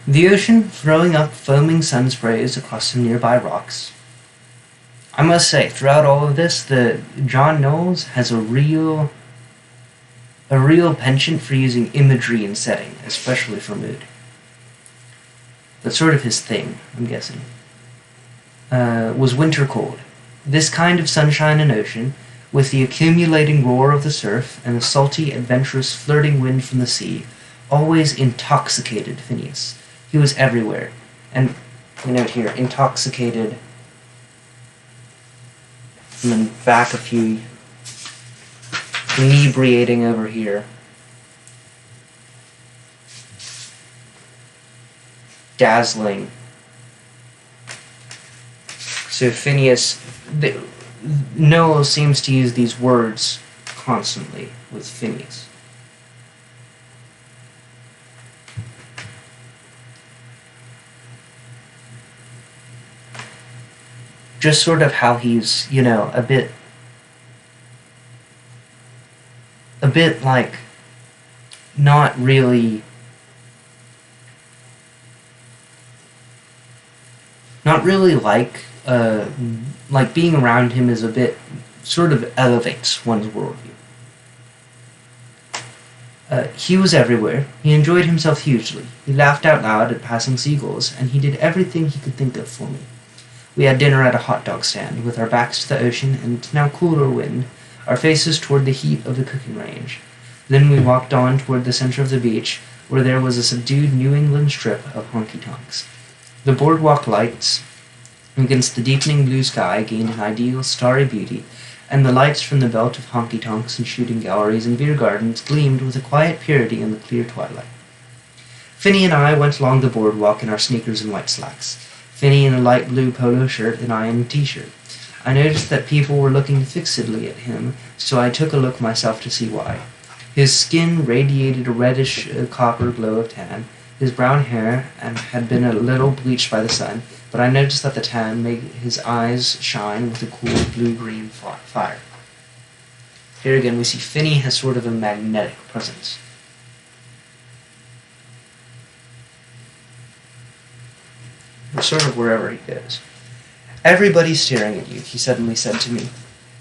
The ocean throwing up foaming sun sprays across some nearby rocks. I must say, throughout all of this, John Knowles has a real penchant for using imagery in setting, especially for mood. That's sort of his thing, I'm guessing. Was winter cold. This kind of sunshine and ocean, with the accumulating roar of the surf and the salty, adventurous, flirting wind from the sea, always intoxicated Phineas. He was everywhere. And, note here, intoxicated, and then back a few, inebriating over here. Dazzling. So Phineas, Noah seems to use these words constantly with Phineas. Just sort of how he's, a bit like not really like being around him is a bit sort of elevates one's worldview. He was everywhere. He enjoyed himself hugely. He laughed out loud at passing seagulls, and he did everything he could think of for me. We had dinner at a hot dog stand, with our backs to the ocean and now cooler wind, our faces toward the heat of the cooking range. Then we walked on toward the center of the beach, where there was a subdued New England strip of honky-tonks. The boardwalk lights against the deepening blue sky gained an ideal starry beauty, and the lights from the belt of honky-tonks and shooting galleries and beer gardens gleamed with a quiet purity in the clear twilight. Finney and I went along the boardwalk in our sneakers and white slacks. Finney in a light blue polo shirt and I in a t-shirt. I noticed that people were looking fixedly at him, so I took a look myself to see why. His skin radiated a reddish copper glow of tan. His brown hair had been a little bleached by the sun, but I noticed that the tan made his eyes shine with a cool blue-green fire. Here again we see Finney has sort of a magnetic presence. Sort of wherever he goes. "Everybody's staring at you," he suddenly said to me.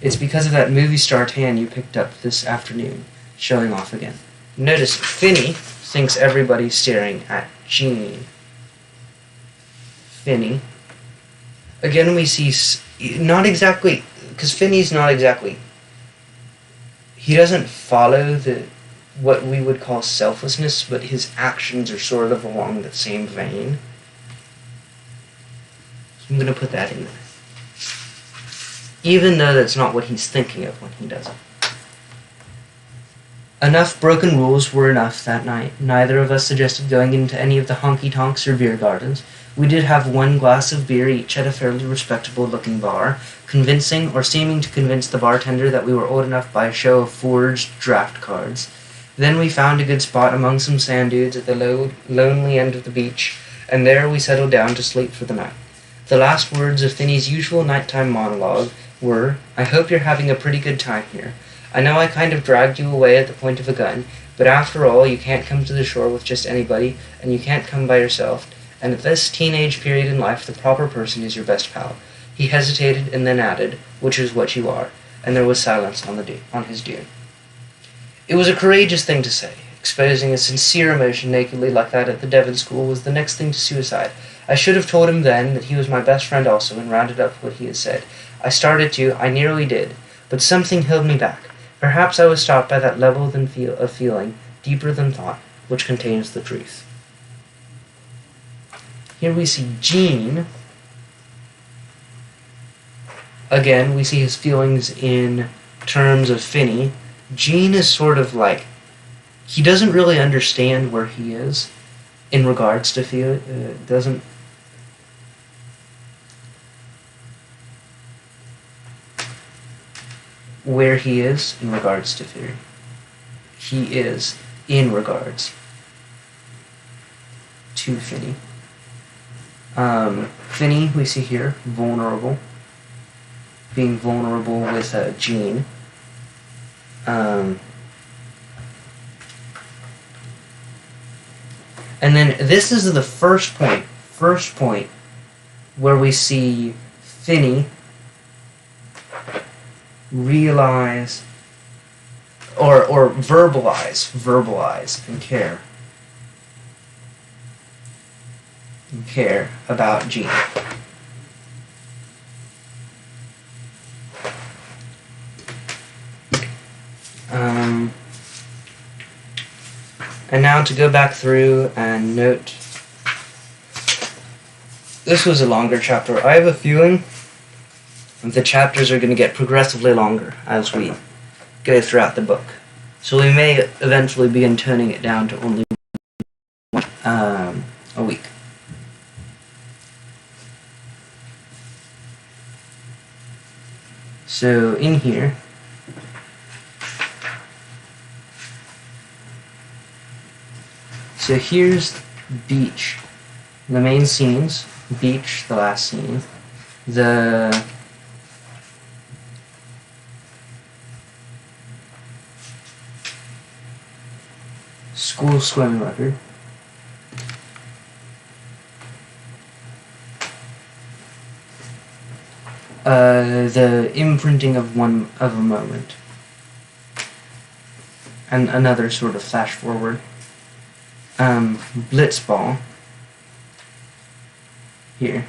"It's because of that movie star tan you picked up this afternoon," showing off again. Notice Finney thinks everybody's staring at Jean. Finney. Again we see, not exactly, because Finney's not exactly, he doesn't follow what we would call selflessness, but his actions are sort of along the same vein. I'm going to put that in there. Even though that's not what he's thinking of when he does it. Enough broken rules were enough that night. Neither of us suggested going into any of the honky-tonks or beer gardens. We did have one glass of beer each at a fairly respectable-looking bar, convincing or seeming to convince the bartender that we were old enough by a show of forged draft cards. Then we found a good spot among some sand dunes at the lonely end of the beach, and there we settled down to sleep for the night. The last words of Finney's usual nighttime monologue were, "I hope you're having a pretty good time here. I know I kind of dragged you away at the point of a gun, but after all, you can't come to the shore with just anybody, and you can't come by yourself, and at this teenage period in life, the proper person is your best pal." He hesitated and then added, "Which is what you are," and there was silence on his dune. It was a courageous thing to say. Exposing a sincere emotion nakedly like that at the Devon school was the next thing to suicide. I should have told him then that he was my best friend also, and rounded up what he had said. I started to, I nearly did, but something held me back. Perhaps I was stopped by that level of feeling, deeper than thought, which contains the truth. Here we see Jean. Again, we see his feelings in terms of Finney. Jean is sort of like, he doesn't really understand where he is in regards to doesn't where he is in regards to fear. He is in regards to Finney. Finney, we see here, vulnerable. Being vulnerable with Jean. And then this is the first point where we see Finney realize or verbalize and care about Jean. And now to go back through and note, this was a longer chapter. I have a feeling the chapters are going to get progressively longer as we go throughout the book. So we may eventually begin toning it down to only a week. So in here, so here's beach, the main scenes, beach, the last scene, the school swim record, the imprinting of a moment, and another sort of flash forward. Blitzball here.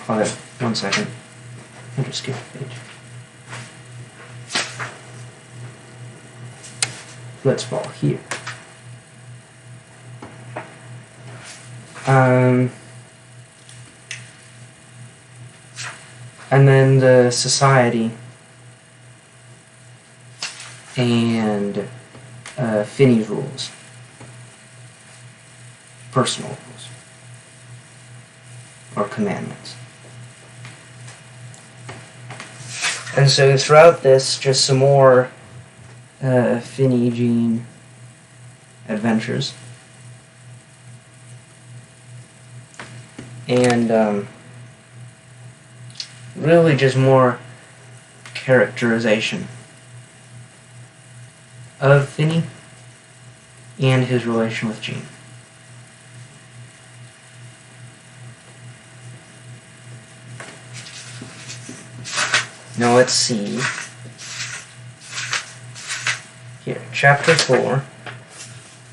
Hold on, 1 second. I'll just skip the page. Blitzball here. And then the society and Finney's rules, personal rules, or commandments. And so throughout this, just some more Finney Jean adventures. And really just more characterization of Finney and his relation with Jean. Now let's see. Here, chapter 4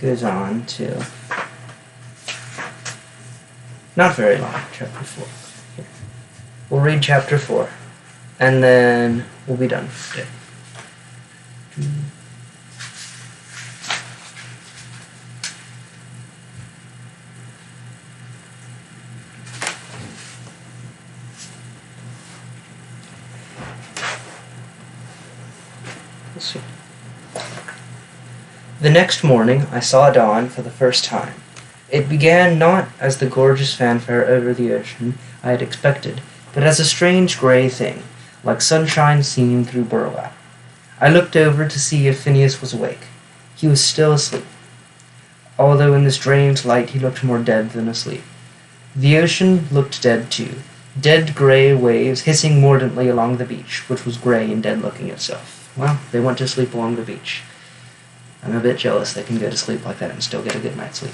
goes on to, not very long, chapter 4. Here. We'll read chapter 4, and then we'll be done for today. Let's see. The next morning, I saw dawn for the first time. It began not as the gorgeous fanfare over the ocean I had expected, but as a strange gray thing, like sunshine seen through burlap. I looked over to see if Phineas was awake. He was still asleep, although in the strange light he looked more dead than asleep. The ocean looked dead too, dead gray waves hissing mordantly along the beach, which was gray and dead-looking itself. Well, they went to sleep along the beach. I'm a bit jealous they can go to sleep like that and still get a good night's sleep.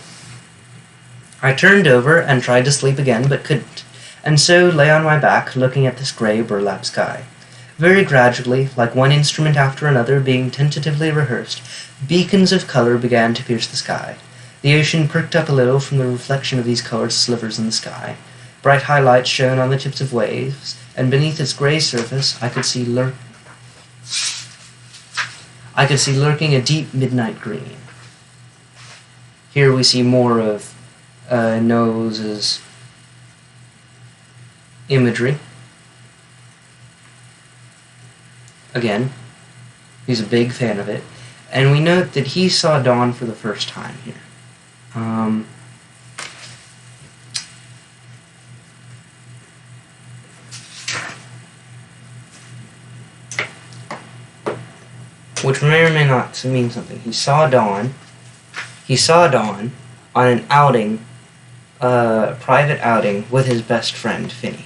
I turned over and tried to sleep again, but couldn't, and so lay on my back, looking at this gray burlap sky. Very gradually, like one instrument after another being tentatively rehearsed, beacons of color began to pierce the sky. The ocean pricked up a little from the reflection of these colored slivers in the sky. Bright highlights shone on the tips of waves, and beneath its gray surface I could see lurking a deep midnight green. Here we see more of Knowles' imagery. Again, he's a big fan of it. And we note that he saw dawn for the first time here. Which may or may not mean something. He saw dawn on an outing, private outing with his best friend, Finney.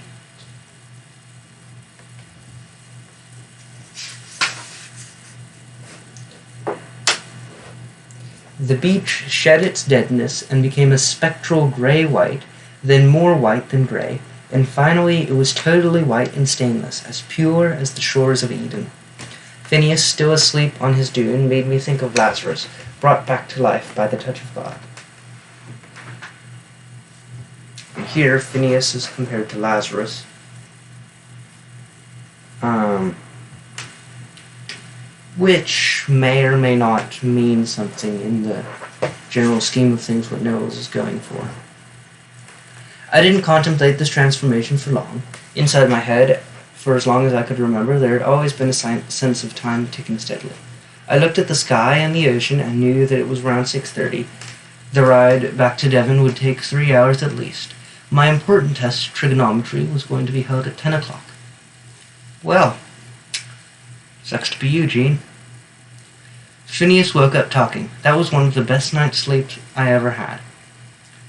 The beach shed its deadness and became a spectral gray-white, then more white than gray, and finally it was totally white and stainless, as pure as the shores of Eden. Phineas, still asleep on his dune, made me think of Lazarus, brought back to life by the touch of God. And here, Phineas is compared to Lazarus. Which may or may not mean something in the general scheme of things what Knowles is going for. I didn't contemplate this transformation for long. Inside my head, for as long as I could remember, there had always been a sense of time ticking steadily. I looked at the sky and the ocean and knew that it was around 6:30. The ride back to Devon would take 3 hours at least. My important test, trigonometry, was going to be held at 10 o'clock. Well, sucks to be you, Gene. Phineas woke up talking. That was one of the best night's sleep I ever had.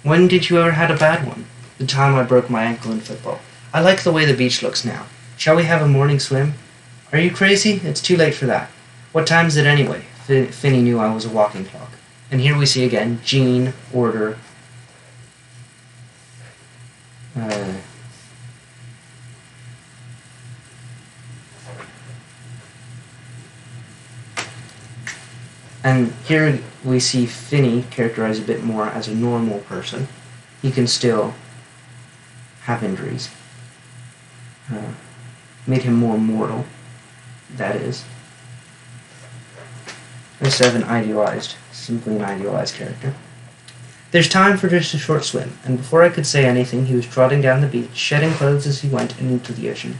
When did you ever had a bad one? The time I broke my ankle in football. I like the way the beach looks now. Shall we have a morning swim? Are you crazy? It's too late for that. What time is it anyway? Finny knew I was a walking clock. And here we see again, Gene, order, and here we see Finney characterized a bit more as a normal person. He can still have injuries. Made him more mortal, that is. Instead of simply an idealized character. There's time for just a short swim, and before I could say anything, he was trotting down the beach, shedding clothes as he went and into the ocean.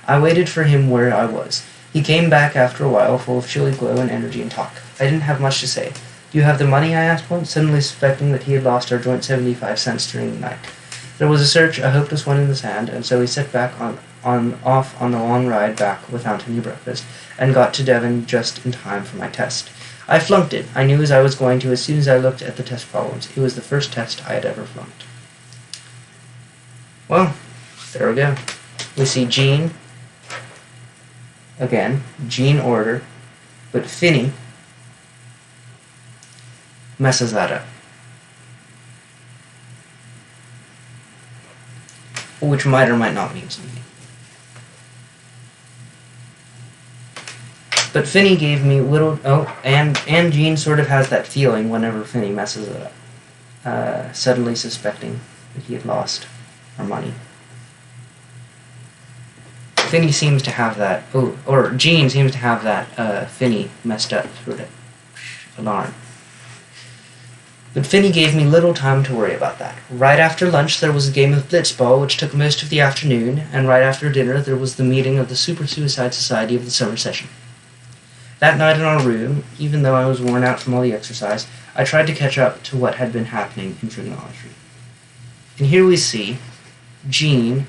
I waited for him where I was. He came back after a while, full of chilly glow and energy and talk. I didn't have much to say. Do you have the money? I asked once, suddenly suspecting that he had lost our joint 75 cents during the night. There was a search, a hopeless one in the sand, and so we set back off on the long ride back without any breakfast, and got to Devon just in time for my test. I flunked it. I knew as I was going to as soon as I looked at the test problems. It was the first test I had ever flunked. Well, there we go. We see Gene, again, Gene order, but Finney messes that up. Which might or might not mean something. But Finney gave me little... Oh, and Gene sort of has that feeling whenever Finney messes it up. Suddenly suspecting that he had lost our money. Finney seems to have that... Oh, or Gene seems to have that Finney messed up sort of alarm. But Finney gave me little time to worry about that. Right after lunch there was a game of blitzball which took most of the afternoon, and right after dinner there was the meeting of the Super Suicide Society of the summer session. That night in our room, even though I was worn out from all the exercise, I tried to catch up to what had been happening in trigonometry. And here we see Gene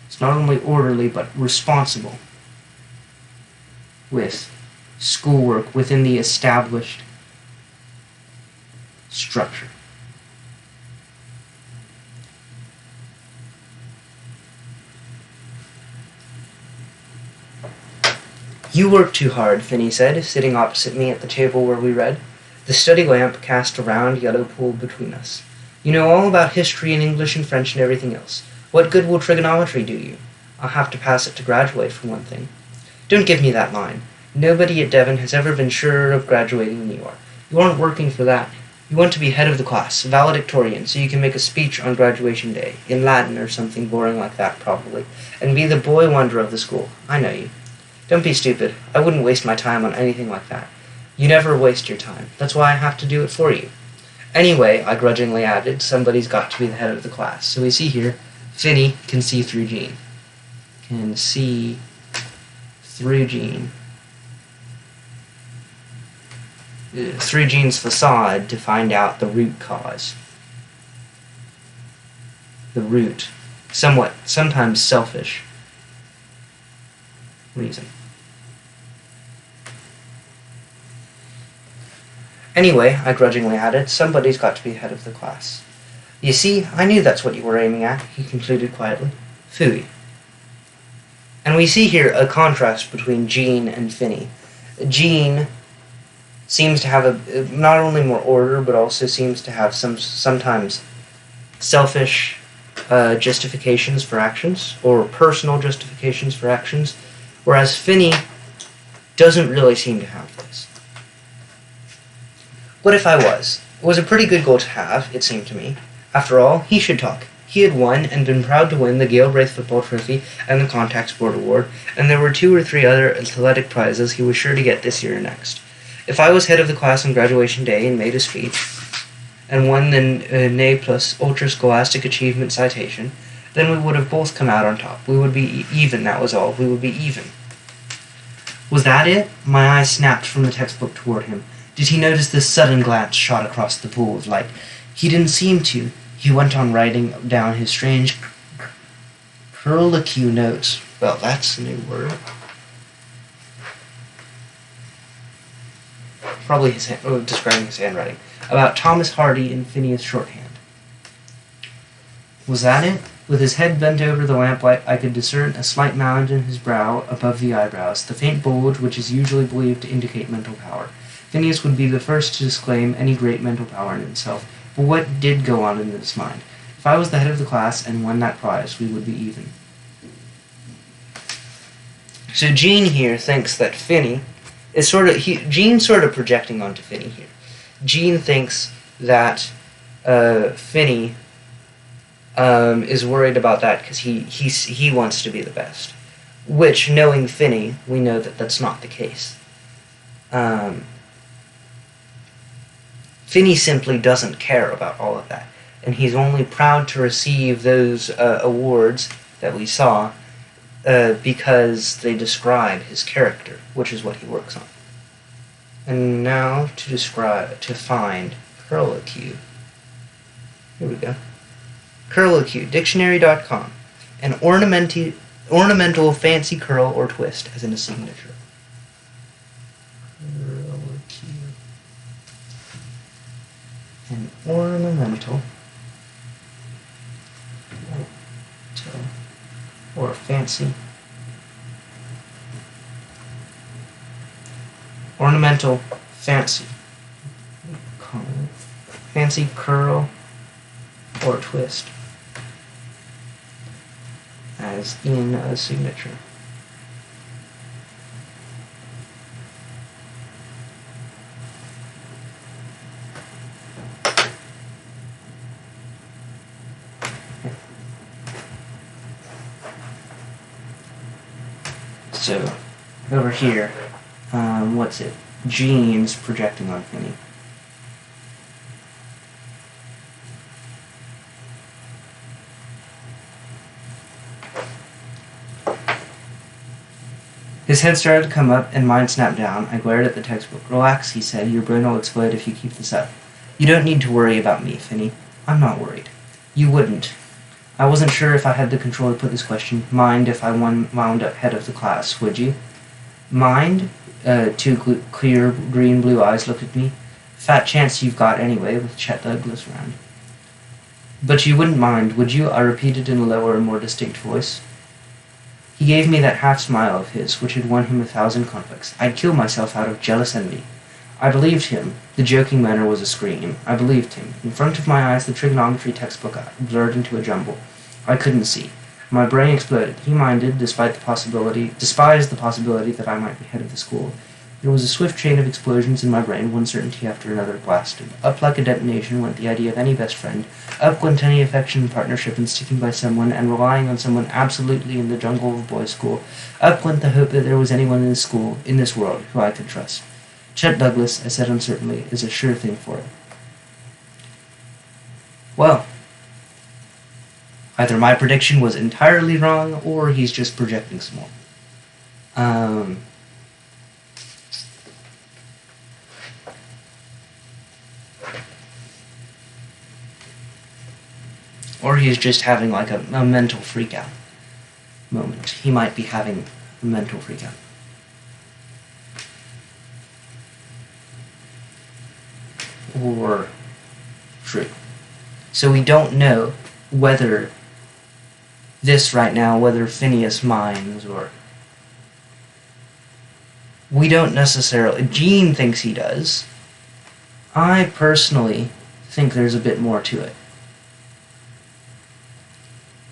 is not only orderly but responsible with schoolwork within the established structure. You work too hard, Finney said, sitting opposite me at the table where we read. The study lamp cast a round yellow pool between us. You know all about history and English and French and everything else. What good will trigonometry do you? I'll have to pass it to graduate, for one thing. Don't give me that line. Nobody at Devon has ever been surer of graduating than you are. You aren't working for that. You want to be head of the class, valedictorian, so you can make a speech on graduation day, in Latin or something boring like that, probably, and be the boy wonder of the school. I know you. Don't be stupid. I wouldn't waste my time on anything like that. You never waste your time. That's why I have to do it for you. Anyway, I grudgingly added, somebody's got to be the head of the class. So we see here, Finney can see through Gene. Can see through Gene. Through Gene's facade to find out the root cause. The root. Sometimes selfish reason. Anyway, I grudgingly added, somebody's got to be head of the class. You see, I knew that's what you were aiming at, he concluded quietly. Phooey. And we see here a contrast between Gene and Finney. Gene seems to have not only more order, but also seems to have sometimes selfish justifications for actions, or personal justifications for actions, whereas Finney doesn't really seem to have this. What if I was? It was a pretty good goal to have, it seemed to me. After all, he should talk. He had won and been proud to win the Gale-Braith Football Trophy and the Contact Sport Award, and there were 2 or 3 other athletic prizes he was sure to get this year or next. If I was head of the class on graduation day and made a speech, and won the NA plus Ultra Scholastic Achievement citation, then we would have both come out on top. We would be even, that was all. We would be even. Was that it? My eyes snapped from the textbook toward him. Did he notice this sudden glance shot across the pool of light? He didn't seem to. He went on writing down his strange curlicue notes. Well, that's a new word. Probably describing his handwriting. About Thomas Hardy in Phineas Shorthand. Was that it? With his head bent over the lamplight, I could discern a slight mound in his brow above the eyebrows, the faint bulge which is usually believed to indicate mental power. Phineas would be the first to disclaim any great mental power in himself, but what did go on in his mind? If I was the head of the class and won that prize, we would be even. So Gene here thinks that Finney is Gene's sort of projecting onto Finney here. Gene thinks that Finney is worried about that because he wants to be the best. Which, knowing Finney, we know that that's not the case. Finney simply doesn't care about all of that, and he's only proud to receive those awards that we saw because they describe his character, which is what he works on. And now to find curlicue. Here we go. Curlicue, dictionary.com. An ornamental fancy curl or twist, as in a signature. Curlicue. An ornamental or fancy ornamental fancy curl or twist, as in a signature. So, over here, what's it? Gene's projecting on Finney. His head started to come up, and mine snapped down. I glared at the textbook. Relax, he said. Your brain will explode if you keep this up. You don't need to worry about me, Finney. I'm not worried. You wouldn't. I wasn't sure if I had the control to put this question. Mind if I wound up head of the class, would you? Mind? 2 clear green-blue eyes looked at me. Fat chance you've got anyway, with Chet Douglas around. But you wouldn't mind, would you? I repeated in a lower and more distinct voice. He gave me that half-smile of his, which had won him 1,000 conflicts. I'd kill myself out of jealous envy. I believed him. The joking manner was a scream. I believed him. In front of my eyes, the trigonometry textbook blurred into a jumble. I couldn't see. My brain exploded. He despised the possibility that I might be head of the school. There was a swift chain of explosions in my brain, one certainty after another blasted. Up like a detonation went the idea of any best friend. Up went any affection and partnership in sticking by someone and relying on someone absolutely in the jungle of boys' school. Up went the hope that there was anyone in this world, who I could trust. Chet Douglas, I said uncertainly, is a sure thing for it. Well, either my prediction was entirely wrong, or he's just projecting some more. Or he's just having like a mental freakout moment. He might be having a mental freakout. Or true. So we don't know whether this right now, whether Phineas minds or We don't necessarily... Gene thinks he does. I personally think there's a bit more to it.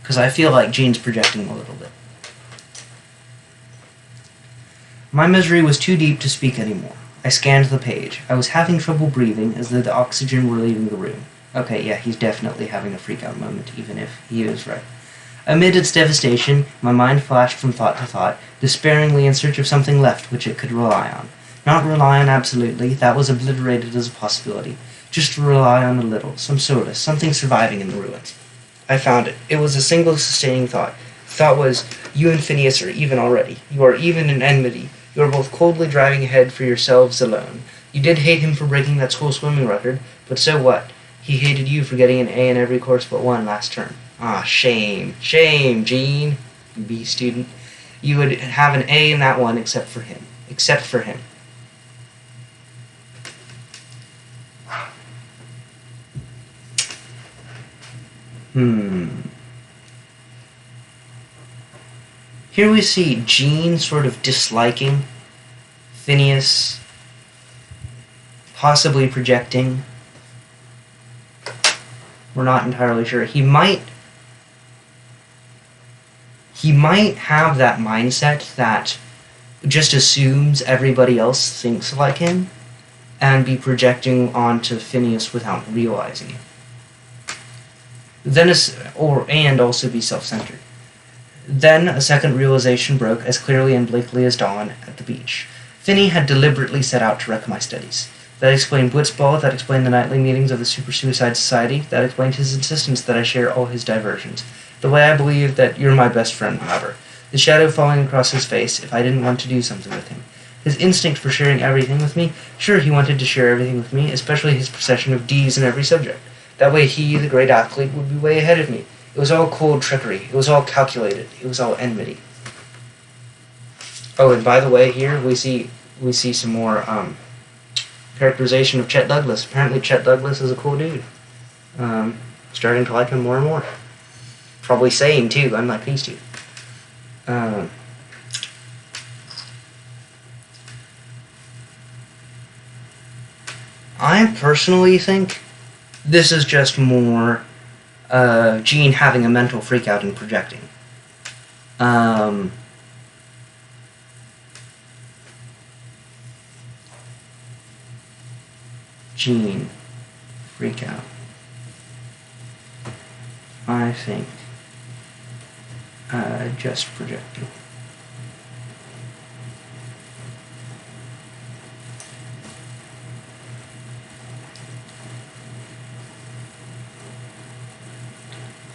Because I feel like Gene's projecting a little bit. My misery was too deep to speak anymore. I scanned the page. I was having trouble breathing as though the oxygen were leaving the room. Okay, yeah, he's definitely having a freak-out moment, even if he is right. Amid its devastation, my mind flashed from thought to thought, despairingly in search of something left which it could rely on. Not rely on absolutely, that was obliterated as a possibility. Just to rely on a little, some solace, something surviving in the ruins. I found it. It was a single sustaining thought. The thought was, you and Phineas are even already. You are even in enmity. You are both coldly driving ahead for yourselves alone. You did hate him for breaking that school swimming record, but so what? He hated you for getting an A in every course but one last term. Ah, shame. Shame, Gene, you B student. You would have an A in that one except for him. Except for him. Here we see Gene sort of disliking Phineas, possibly projecting. We're not entirely sure. He might have that mindset that just assumes everybody else thinks like him and be projecting onto Phineas without realizing it. And also be self-centered. Then a second realization broke as clearly and bleakly as dawn at the beach. Finney had deliberately set out to wreck my studies. That explained Blitzball, that explained the nightly meetings of the Super Suicide Society, that explained his insistence that I share all his diversions. The way I believe that you're my best friend ever. The shadow falling across his face if I didn't want to do something with him. His instinct for sharing everything with me. Sure, he wanted to share everything with me, especially his procession of D's in every subject. That way he, the great athlete, would be way ahead of me. It was all cold trickery. It was all calculated. It was all enmity. Oh, and by the way, here we see some more characterization of Chet Douglas. Apparently Chet Douglas is a cool dude. Starting to like him more and more. Probably sane, too, unlike these two. I personally think this is just more Gene having a mental freakout and projecting. Gene freakout. I think just projecting.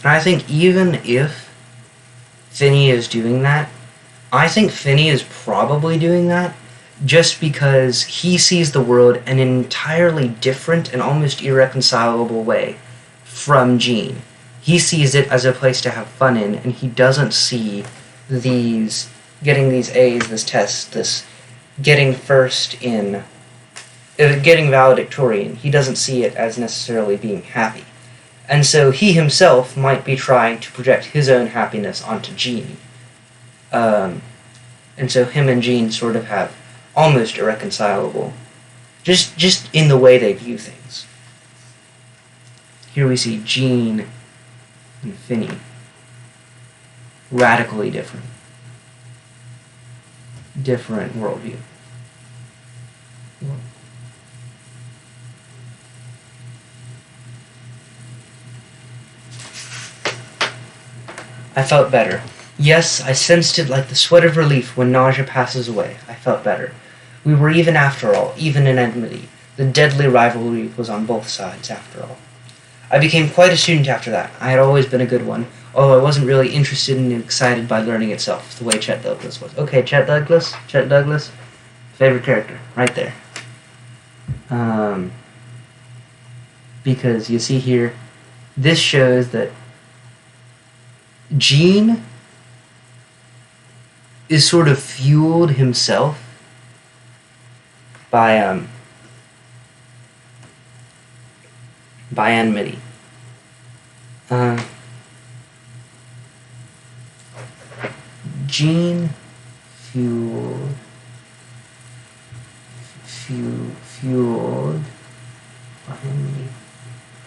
And I think even if Finney is doing that, I think Finney is probably doing that just because he sees the world in an entirely different and almost irreconcilable way from Gene. He sees it as a place to have fun in, and he doesn't see getting these A's, this test, this getting first in, getting valedictorian. He doesn't see it as necessarily being happy. And so he himself might be trying to project his own happiness onto Gene. And so him and Gene sort of have almost irreconcilable, just in the way they view things. Here we see Gene and Finney. Radically different. Different worldview. I felt better. Yes, I sensed it like the sweat of relief when nausea passes away. I felt better. We were even after all, even in enmity. The deadly rivalry was on both sides after all. I became quite a student after that. I had always been a good one, although I wasn't really interested and excited by learning itself, the way Chet Douglas was. Okay, Chet Douglas, favorite character, right there. Because you see here, this shows that Gene is sort of fueled himself by enmity. Gene fueled fueled by me.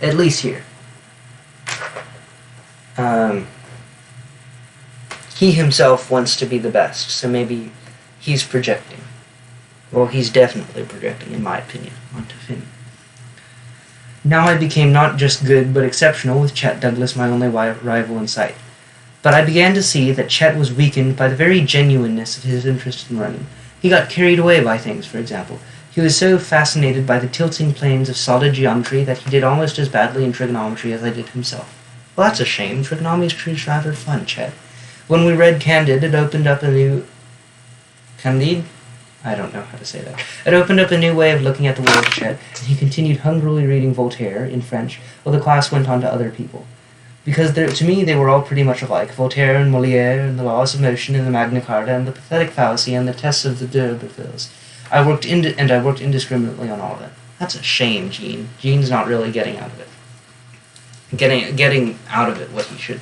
At least here. He himself wants to be the best, so maybe he's projecting. Well, he's definitely projecting, in my opinion, onto Finney. Now I became not just good, but exceptional, with Chet Douglas my only rival in sight. But I began to see that Chet was weakened by the very genuineness of his interest in running. He got carried away by things, for example. He was so fascinated by the tilting planes of solid geometry that he did almost as badly in trigonometry as I did himself. Well, that's a shame. Trigonometry is rather fun, Chet. When we read Candide, it opened up a new... Candide? I don't know how to say that. It opened up a new way of looking at the world to Chet, and he continued hungrily reading Voltaire in French, while the class went on to other people. Because to me they were all pretty much alike. Voltaire and Molière, and the laws of motion, and the Magna Carta, and the pathetic fallacy, and the tests of the d'Urbervilles. I worked indiscriminately on all of it. That's a shame, Gene. Gene's not really getting out of it. Getting out of it what he should.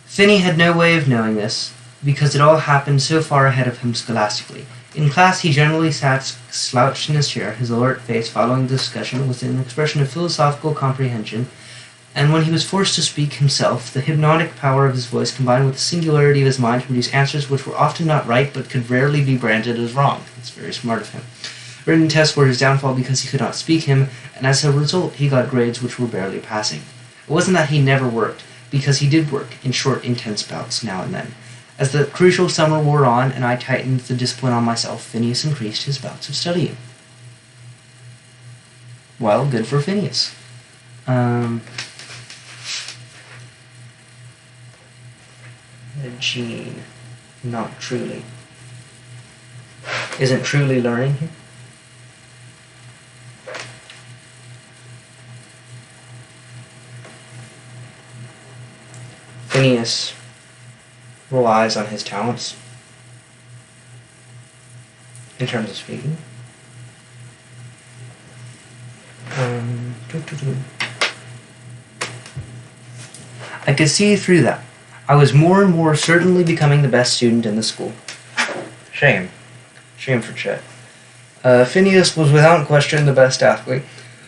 Finney had no way of knowing this, because it all happened so far ahead of him scholastically. In class he generally sat slouched in his chair, his alert face following the discussion with an expression of philosophical comprehension, and when he was forced to speak himself, the hypnotic power of his voice combined with the singularity of his mind to produce answers which were often not right but could rarely be branded as wrong. It's very smart of him. Written tests were his downfall because he could not speak him, and as a result he got grades which were barely passing. It wasn't that he never worked, because he did work in short, intense bouts now and then. As the crucial summer wore on and I tightened the discipline on myself, Phineas increased his bouts of studying. Well, good for Phineas. Gene, not truly. Isn't truly learning here? Phineas relies on his talents in terms of speaking. I could see through that. I was more and more certainly becoming the best student in the school. Shame. Shame for Chet. Phineas was without question the best athlete,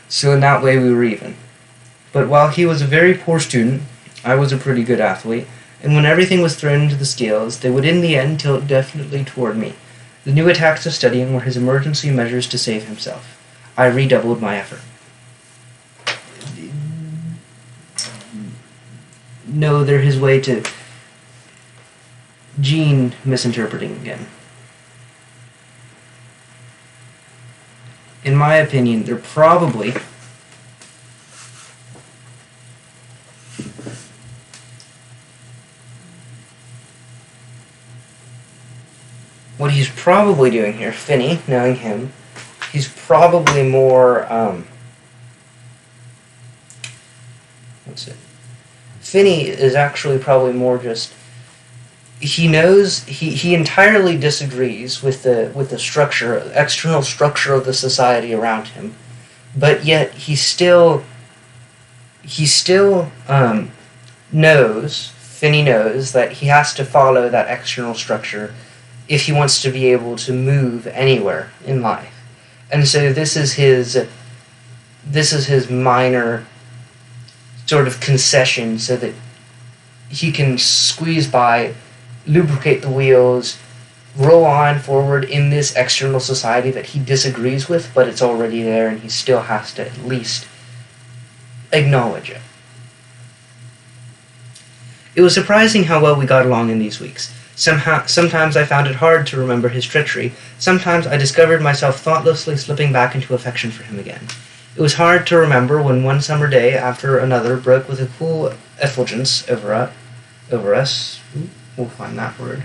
so in that way we were even. But while he was a very poor student, I was a pretty good athlete, and when everything was thrown into the scales, they would in the end tilt definitely toward me. The new attacks of studying were his emergency measures to save himself. I redoubled my effort. No, they're his way to... Gene misinterpreting again. In my opinion, they're probably... What he's probably doing here, Finney, knowing him, he's probably more, Finney is actually probably more just, he knows, he entirely disagrees with the structure, external structure of the society around him, but yet he still knows, Finney knows that he has to follow that external structure if he wants to be able to move anywhere in life. And so this is his minor sort of concession so that he can squeeze by, lubricate the wheels, roll on forward in this external society that he disagrees with, but it's already there and he still has to at least acknowledge it. It was surprising how well we got along in these weeks. Sometimes I found it hard to remember his treachery. Sometimes I discovered myself thoughtlessly slipping back into affection for him again. It was hard to remember when one summer day after another broke with a cool effulgence over us. We'll find that word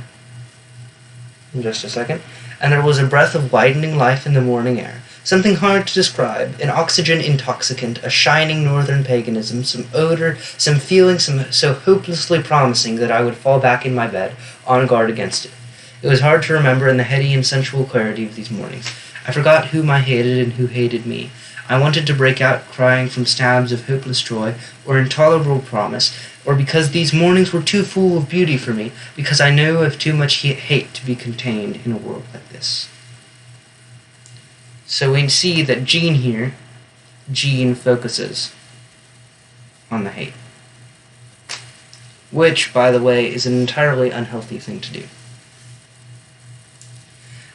in just a second. And there was a breath of widening life in the morning air. Something hard to describe, an oxygen intoxicant, a shining northern paganism, some odor, some feeling so hopelessly promising that I would fall back in my bed, on guard against it. It was hard to remember in the heady and sensual clarity of these mornings. I forgot whom I hated and who hated me. I wanted to break out crying from stabs of hopeless joy, or intolerable promise, or because these mornings were too full of beauty for me, because I know of too much hate to be contained in a world like this. So we see that Gene focuses on the hate. Which, by the way, is an entirely unhealthy thing to do.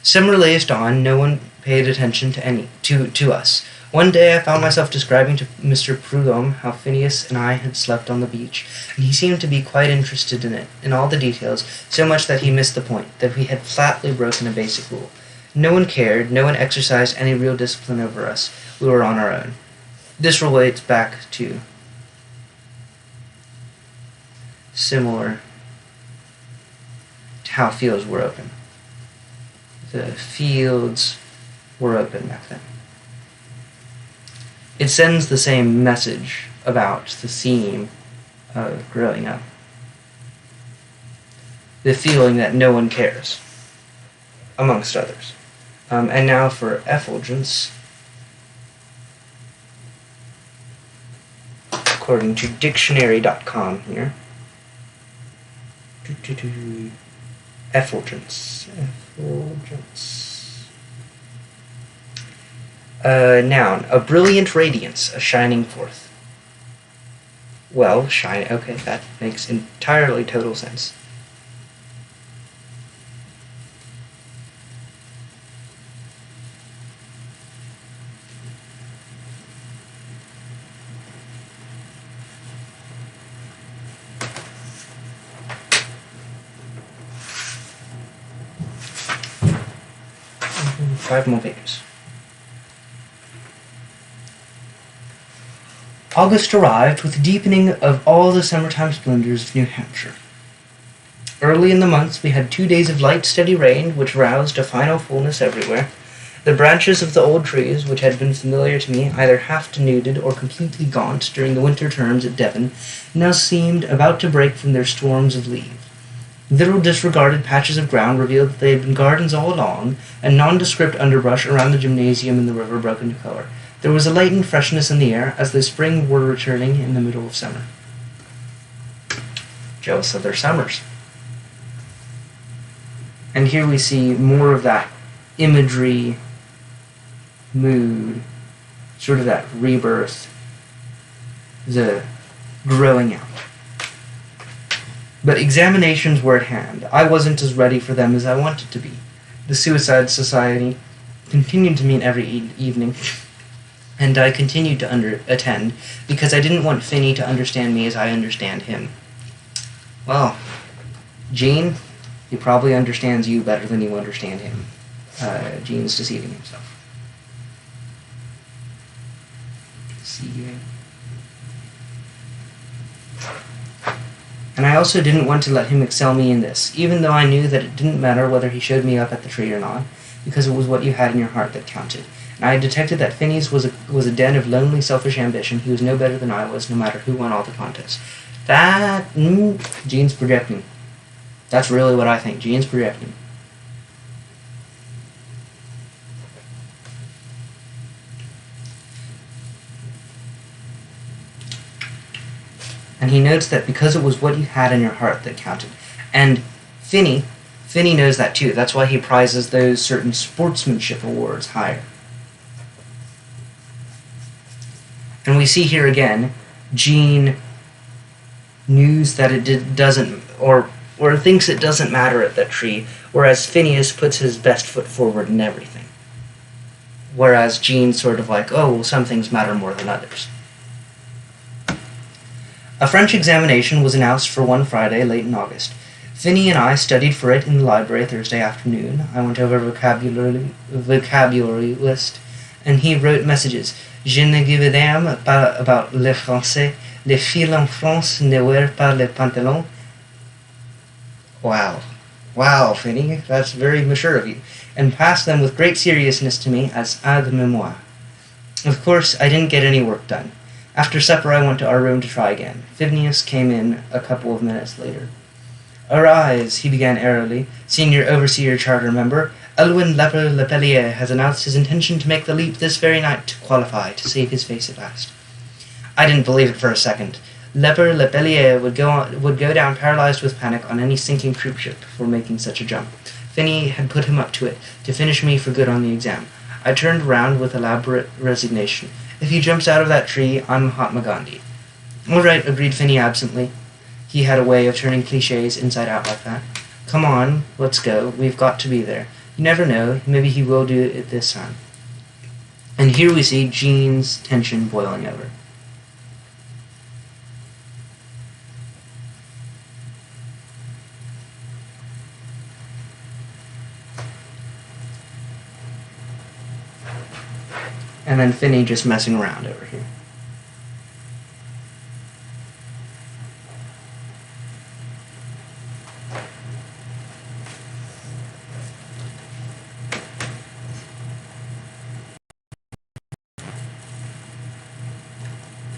Summer lazed on, no one paid attention to us. One day I found myself describing to Mr. Prudhomme how Phineas and I had slept on the beach, and he seemed to be quite interested in it, in all the details, so much that he missed the point, that we had flatly broken a basic rule. No one cared, no one exercised any real discipline over us. We were on our own. This relates back to similar to how fields were open. The fields were open back then. It sends the same message about the theme of growing up. The feeling that no one cares, amongst others. And now for effulgence. According to dictionary.com here. Effulgence. Noun. A brilliant radiance, a shining forth. Well, okay, that makes entirely total sense. Five more pages. August arrived with the deepening of all the summertime splendors of New Hampshire. Early in the months we had 2 days of light, steady rain, which roused a final fullness everywhere. The branches of the old trees, which had been familiar to me, either half denuded or completely gaunt during the winter terms at Devon, now seemed about to break from their storms of leaves. Little disregarded patches of ground revealed that they had been gardens all along, and nondescript underbrush around the gymnasium and the river broke into color. There was a latent freshness in the air, as though spring were returning in the middle of summer. Jealous of their summers. And here we see more of that imagery, mood, sort of that rebirth, the growing out. But examinations were at hand. I wasn't as ready for them as I wanted to be. The Suicide Society continued to meet every evening, and I continued to attend because I didn't want Finney to understand me as I understand him. Well, Gene, he probably understands you better than you understand him. Gene's deceiving himself. Deceiving. And I also didn't want to let him excel me in this, even though I knew that it didn't matter whether he showed me up at the tree or not, because it was what you had in your heart that counted. And I had detected that Phineas was a den of lonely, selfish ambition. He was no better than I was, no matter who won all the contests. Gene's projecting. That's really what I think. Gene's projecting. And he notes that because it was what you had in your heart that counted. And Finney knows that too. That's why he prizes those certain sportsmanship awards higher. And we see here again, Gene knows that it doesn't, or thinks it doesn't matter at that tree, whereas Phineas puts his best foot forward in everything. Whereas Gene's sort of like, oh, well, some things matter more than others. A French examination was announced for one Friday late in August. Finney and I studied for it in the library Thursday afternoon. I went over vocabulary list, and he wrote messages. Je ne give a damn about le français. Les filles en France ne wear pas les pantalons. Wow, Finney, that's very mature of you. And passed them with great seriousness to me as aide-mémoire. Of course, I didn't get any work done. After supper, I went to our room to try again. Phineas came in a couple of minutes later. Arise, he began airily. Senior Overseer Charter Member, Elwyn Lepellier has announced his intention to make the leap this very night to qualify, to save his face at last. I didn't believe it for a second. Lepellier would go down paralyzed with panic on any sinking troop ship before making such a jump. Finney had put him up to it, to finish me for good on the exam. I turned round with elaborate resignation. If he jumps out of that tree, I'm Mahatma Gandhi. All right, agreed Finney absently. He had a way of turning cliches inside out like that. Come on, let's go. We've got to be there. You never know. Maybe he will do it this time. And here we see Jean's tension boiling over. And then Finney just messing around over here.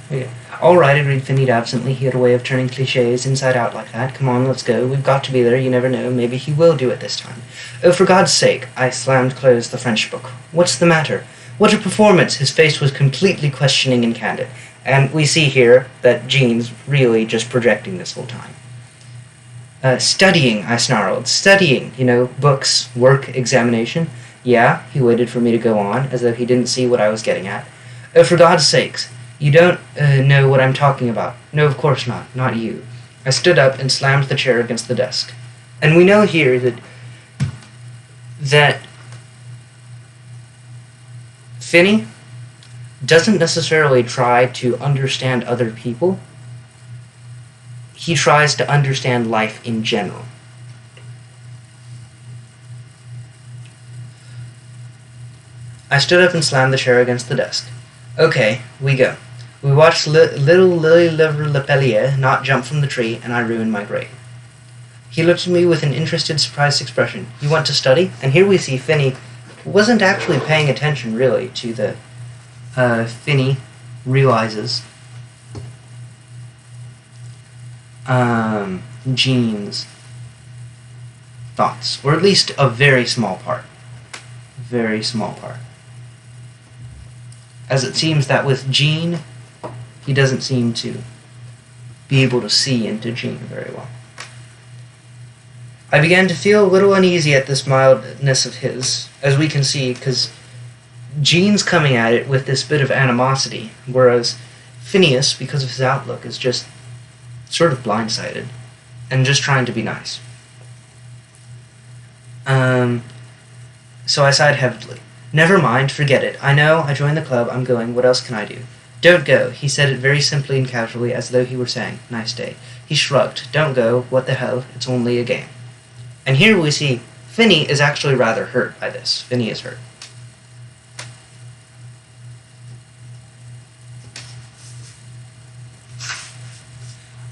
Okay. All right, agreed Finney absently. He had a way of turning cliches inside out like that. Come on, let's go. We've got to be there. You never know. Maybe he will do it this time. Oh, for God's sake. I slammed closed the French book. What's the matter? What a performance! His face was completely questioning and candid. And we see here that Jean's really just projecting this whole time. Studying, I snarled. Studying, books, work, examination. Yeah, he waited for me to go on, as though he didn't see what I was getting at. Oh, for God's sakes, you don't know what I'm talking about. No, of course not. Not you. I stood up and slammed the chair against the desk. And we know here that Finney doesn't necessarily try to understand other people. He tries to understand life in general. I stood up and slammed the chair against the desk. Okay, we go. We watched little Lily Lepellier not jump from the tree, and I ruined my grade. He looked at me with an interested, surprised expression. You want to study? And here we see Finney wasn't actually paying attention, really, to the... Finney realizes Jean's thoughts, or at least a very small part. Very small part. As it seems that with Jean, he doesn't seem to be able to see into Jean very well. I began to feel a little uneasy at this mildness of his, as we can see, because Jean's coming at it with this bit of animosity, whereas Phineas, because of his outlook, is just sort of blindsided and just trying to be nice. So I sighed heavily. Never mind, forget it. I know, I joined the club, I'm going, what else can I do? Don't go. He said it very simply and casually, as though he were saying, nice day. He shrugged. Don't go. What the hell? It's only a game. And here we see Finney is actually rather hurt by this. Finney is hurt.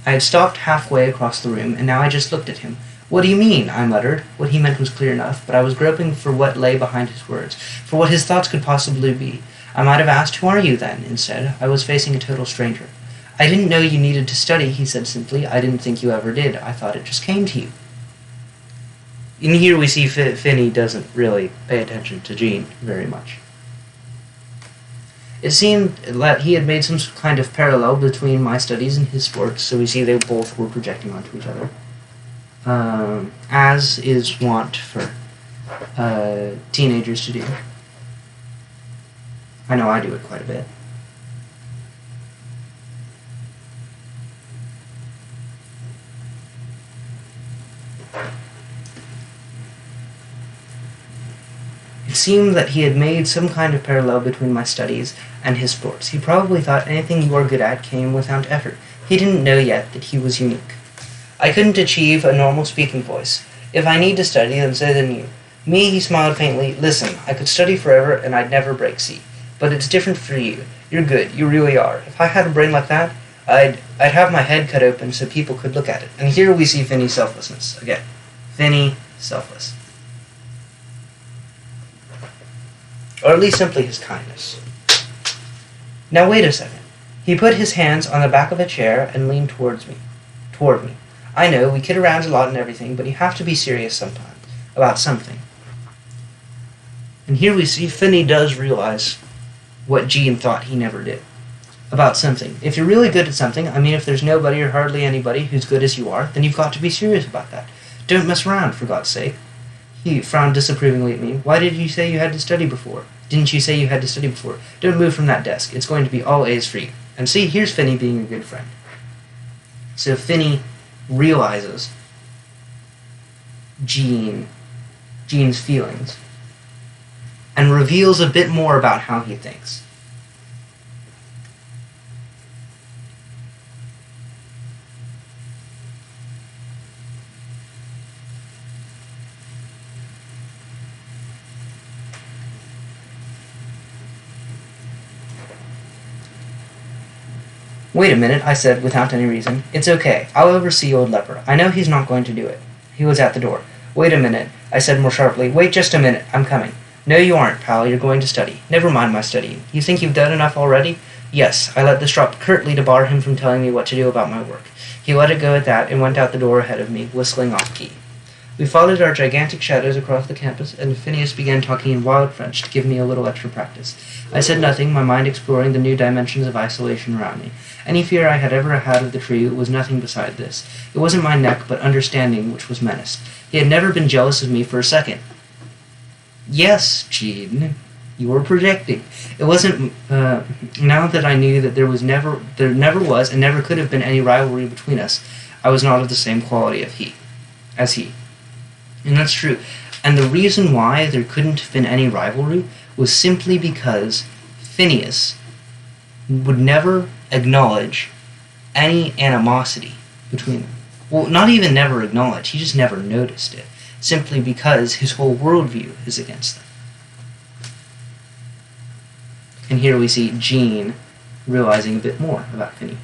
I had stopped halfway across the room, and now I just looked at him. What do you mean? I muttered. What he meant was clear enough, but I was groping for what lay behind his words, for what his thoughts could possibly be. I might have asked, who are you, then? Instead, I was facing a total stranger. I didn't know you needed to study, he said simply. I didn't think you ever did. I thought it just came to you. In here we see Finney doesn't really pay attention to Jean very much. It seemed that he had made some kind of parallel between my studies and his sports, so we see they both were projecting onto each other. As is wont for teenagers to do. I know I do it quite a bit. It seemed that he had made some kind of parallel between my studies and his sports. He probably thought anything you are good at came without effort. He didn't know yet that he was unique. I couldn't achieve a normal speaking voice. If I need to study, then so than you. Me, he smiled faintly. Listen, I could study forever and I'd never break C. But it's different for you. You're good. You really are. If I had a brain like that, I'd have my head cut open so people could look at it. And here we see Finney's selflessness. Again. Finney, selfless. Or at least simply his kindness. Now wait a second. He put his hands on the back of a chair and leaned toward me. I know, we kid around a lot and everything, but you have to be serious sometimes. About something. And here we see Finney does realize what Jean thought he never did. About something. If you're really good at something, I mean if there's nobody or hardly anybody who's good as you are, then you've got to be serious about that. Don't mess around, for God's sake. He frowned disapprovingly at me. Why did you say you had to study before? Didn't you say you had to study before? Don't move from that desk. It's going to be all A's for you. And see, here's Finney being a good friend. So Finney realizes Gene's feelings and reveals a bit more about how he thinks. Wait a minute, I said, without any reason. It's okay. I'll oversee old Leper. I know he's not going to do it. He was at the door. Wait a minute, I said more sharply. Wait just a minute. I'm coming. No, you aren't, pal. You're going to study. Never mind my studying. You think you've done enough already? Yes, I let this drop curtly to bar him from telling me what to do about my work. He let it go at that and went out the door ahead of me, whistling off-key. We followed our gigantic shadows across the campus, and Phineas began talking in wild French to give me a little extra practice. I said nothing, my mind exploring the new dimensions of isolation around me. Any fear I had ever had of the tree was nothing beside this. It wasn't my neck, but understanding which was menaced. He had never been jealous of me for a second. Yes, Gene, you were projecting. It wasn't, now that I knew that there never was and never could have been any rivalry between us, I was not of the same quality as he. And that's true. And the reason why there couldn't have been any rivalry was simply because Phineas would never acknowledge any animosity between them. Well, not even never acknowledge, he just never noticed it, simply because his whole worldview is against them. And here we see Gene realizing a bit more about Finney.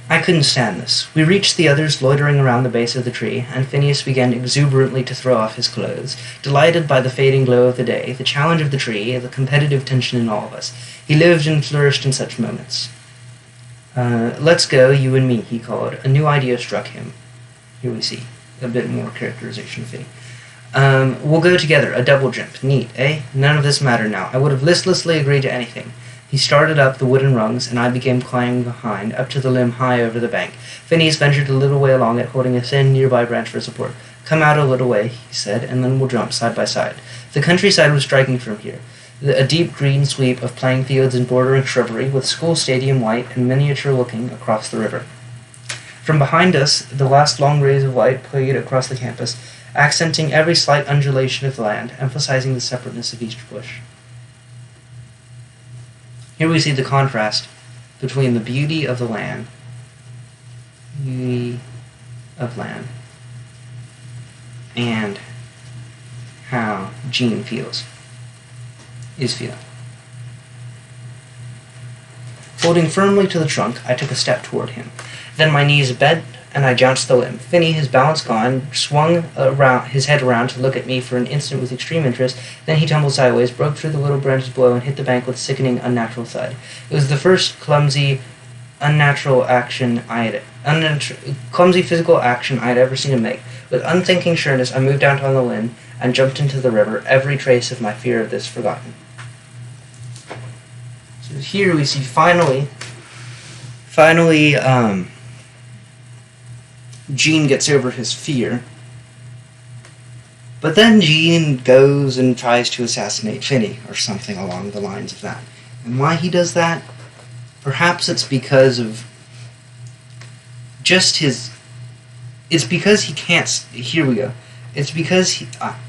I couldn't stand this. We reached the others loitering around the base of the tree, and Phineas began exuberantly to throw off his clothes, delighted by the fading glow of the day, the challenge of the tree, the competitive tension in all of us. He lived and flourished in such moments. Let's go, you and me, he called. A new idea struck him. Here we see a bit more characterization of Finney. We'll go together, a double jump. Neat, eh? None of this mattered now. I would have listlessly agreed to anything. He started up the wooden rungs, and I began climbing behind, up to the limb high over the bank. Phineas ventured a little way along it, holding a thin, nearby branch for support. Come out a little way, he said, and then we'll jump side by side. The countryside was striking from here. A deep green sweep of playing fields and bordering shrubbery, with school stadium white and miniature-looking across the river. From behind us, the last long rays of light played across the campus, accenting every slight undulation of the land, emphasizing the separateness of each bush. Here we see the contrast between the beauty of the land, and how Gene is feeling. Holding firmly to the trunk, I took a step toward him. Then my knees bent, and I jounced the limb. Finney, his balance gone, swung his head around to look at me for an instant with extreme interest. Then he tumbled sideways, broke through the little branches below, and hit the bank with a sickening, unnatural thud. It was the first clumsy, physical action I had ever seen him make. With unthinking sureness, I moved out on the limb and jumped into the river, every trace of my fear of this forgotten. So here we see finally, Gene gets over his fear, but then Gene goes and tries to assassinate Finney, or something along the lines of that. And why he does that? Perhaps it's because of just it's because he can't, here we go. It's because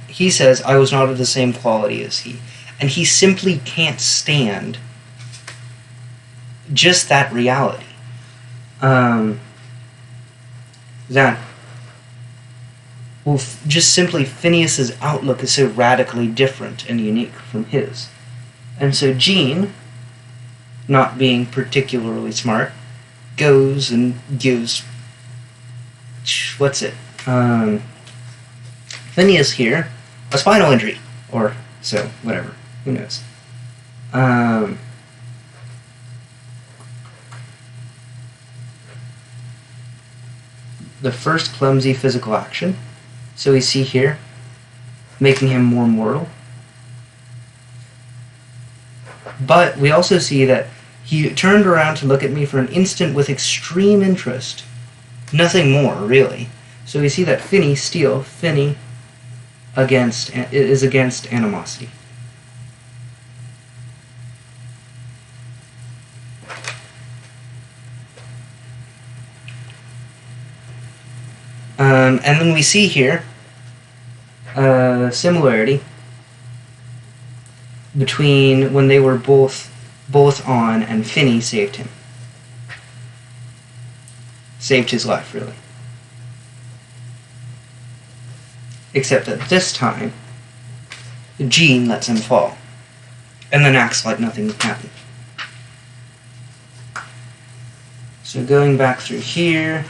he says, I was not of the same quality as he. And he simply can't stand just that reality. Just simply Phineas's outlook is so radically different and unique from his. And so Gene, not being particularly smart, goes and gives, Phineas here, a spinal injury, or so, whatever, who knows. The first clumsy physical action, so we see here, making him more mortal. But we also see that he turned around to look at me for an instant with extreme interest. Nothing more, really. So we see that Finney is against animosity. And then we see here a similarity between when they were both on and Finney saved him. Saved his life, really. Except that this time, Jean lets him fall, and then acts like nothing happened. So going back through here,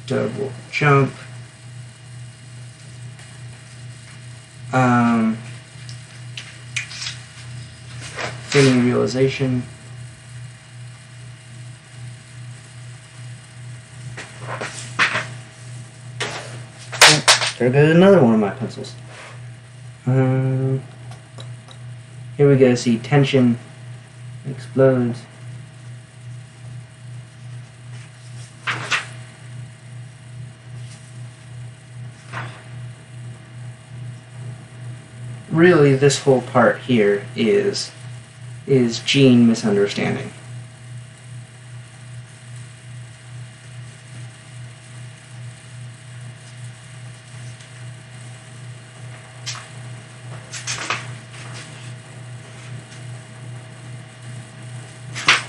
double jump, Finney realization, there goes another one of my pencils. Here we go, see tension explodes. Really, this whole part here is Jean misunderstanding.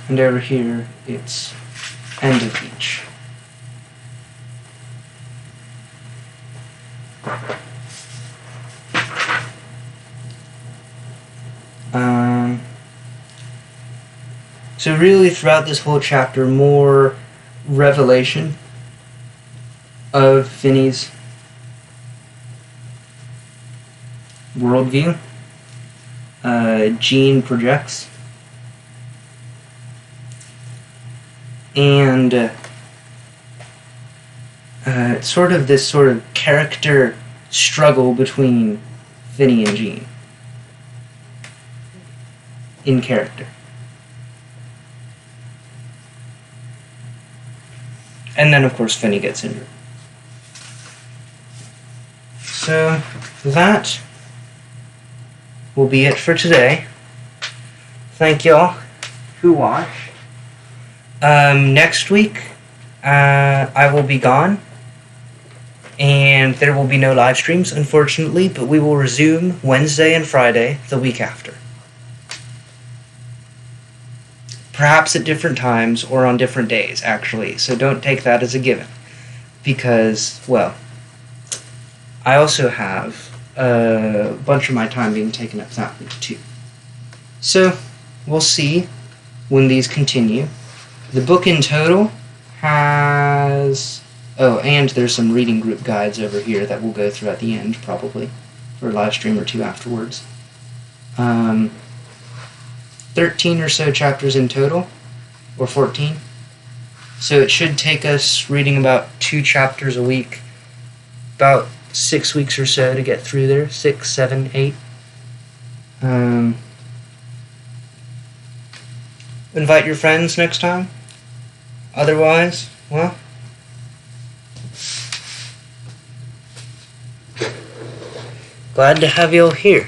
And over here, it's end of each. So really, throughout this whole chapter, more revelation of Finney's worldview. Jean projects. And sort of this sort of character struggle between Finney and Jean. In character. And then, of course, Finney gets injured. So, that will be it for today. Thank y'all who watched. Next week, I will be gone, and there will be no live streams, unfortunately, but we will resume Wednesday and Friday the week after. Perhaps at different times or on different days, actually, so don't take that as a given. Because, well, I also have a bunch of my time being taken up that week, too. So, we'll see when these continue. The book in total has... Oh, and there's some reading group guides over here that we'll go through at the end, probably, for a live stream or two afterwards. 13 or so chapters in total, or 14. So it should take us reading about 2 chapters a week, about 6 weeks or so to get through there, 6, 7, 8. Invite your friends next time. Otherwise, well, glad to have you all here.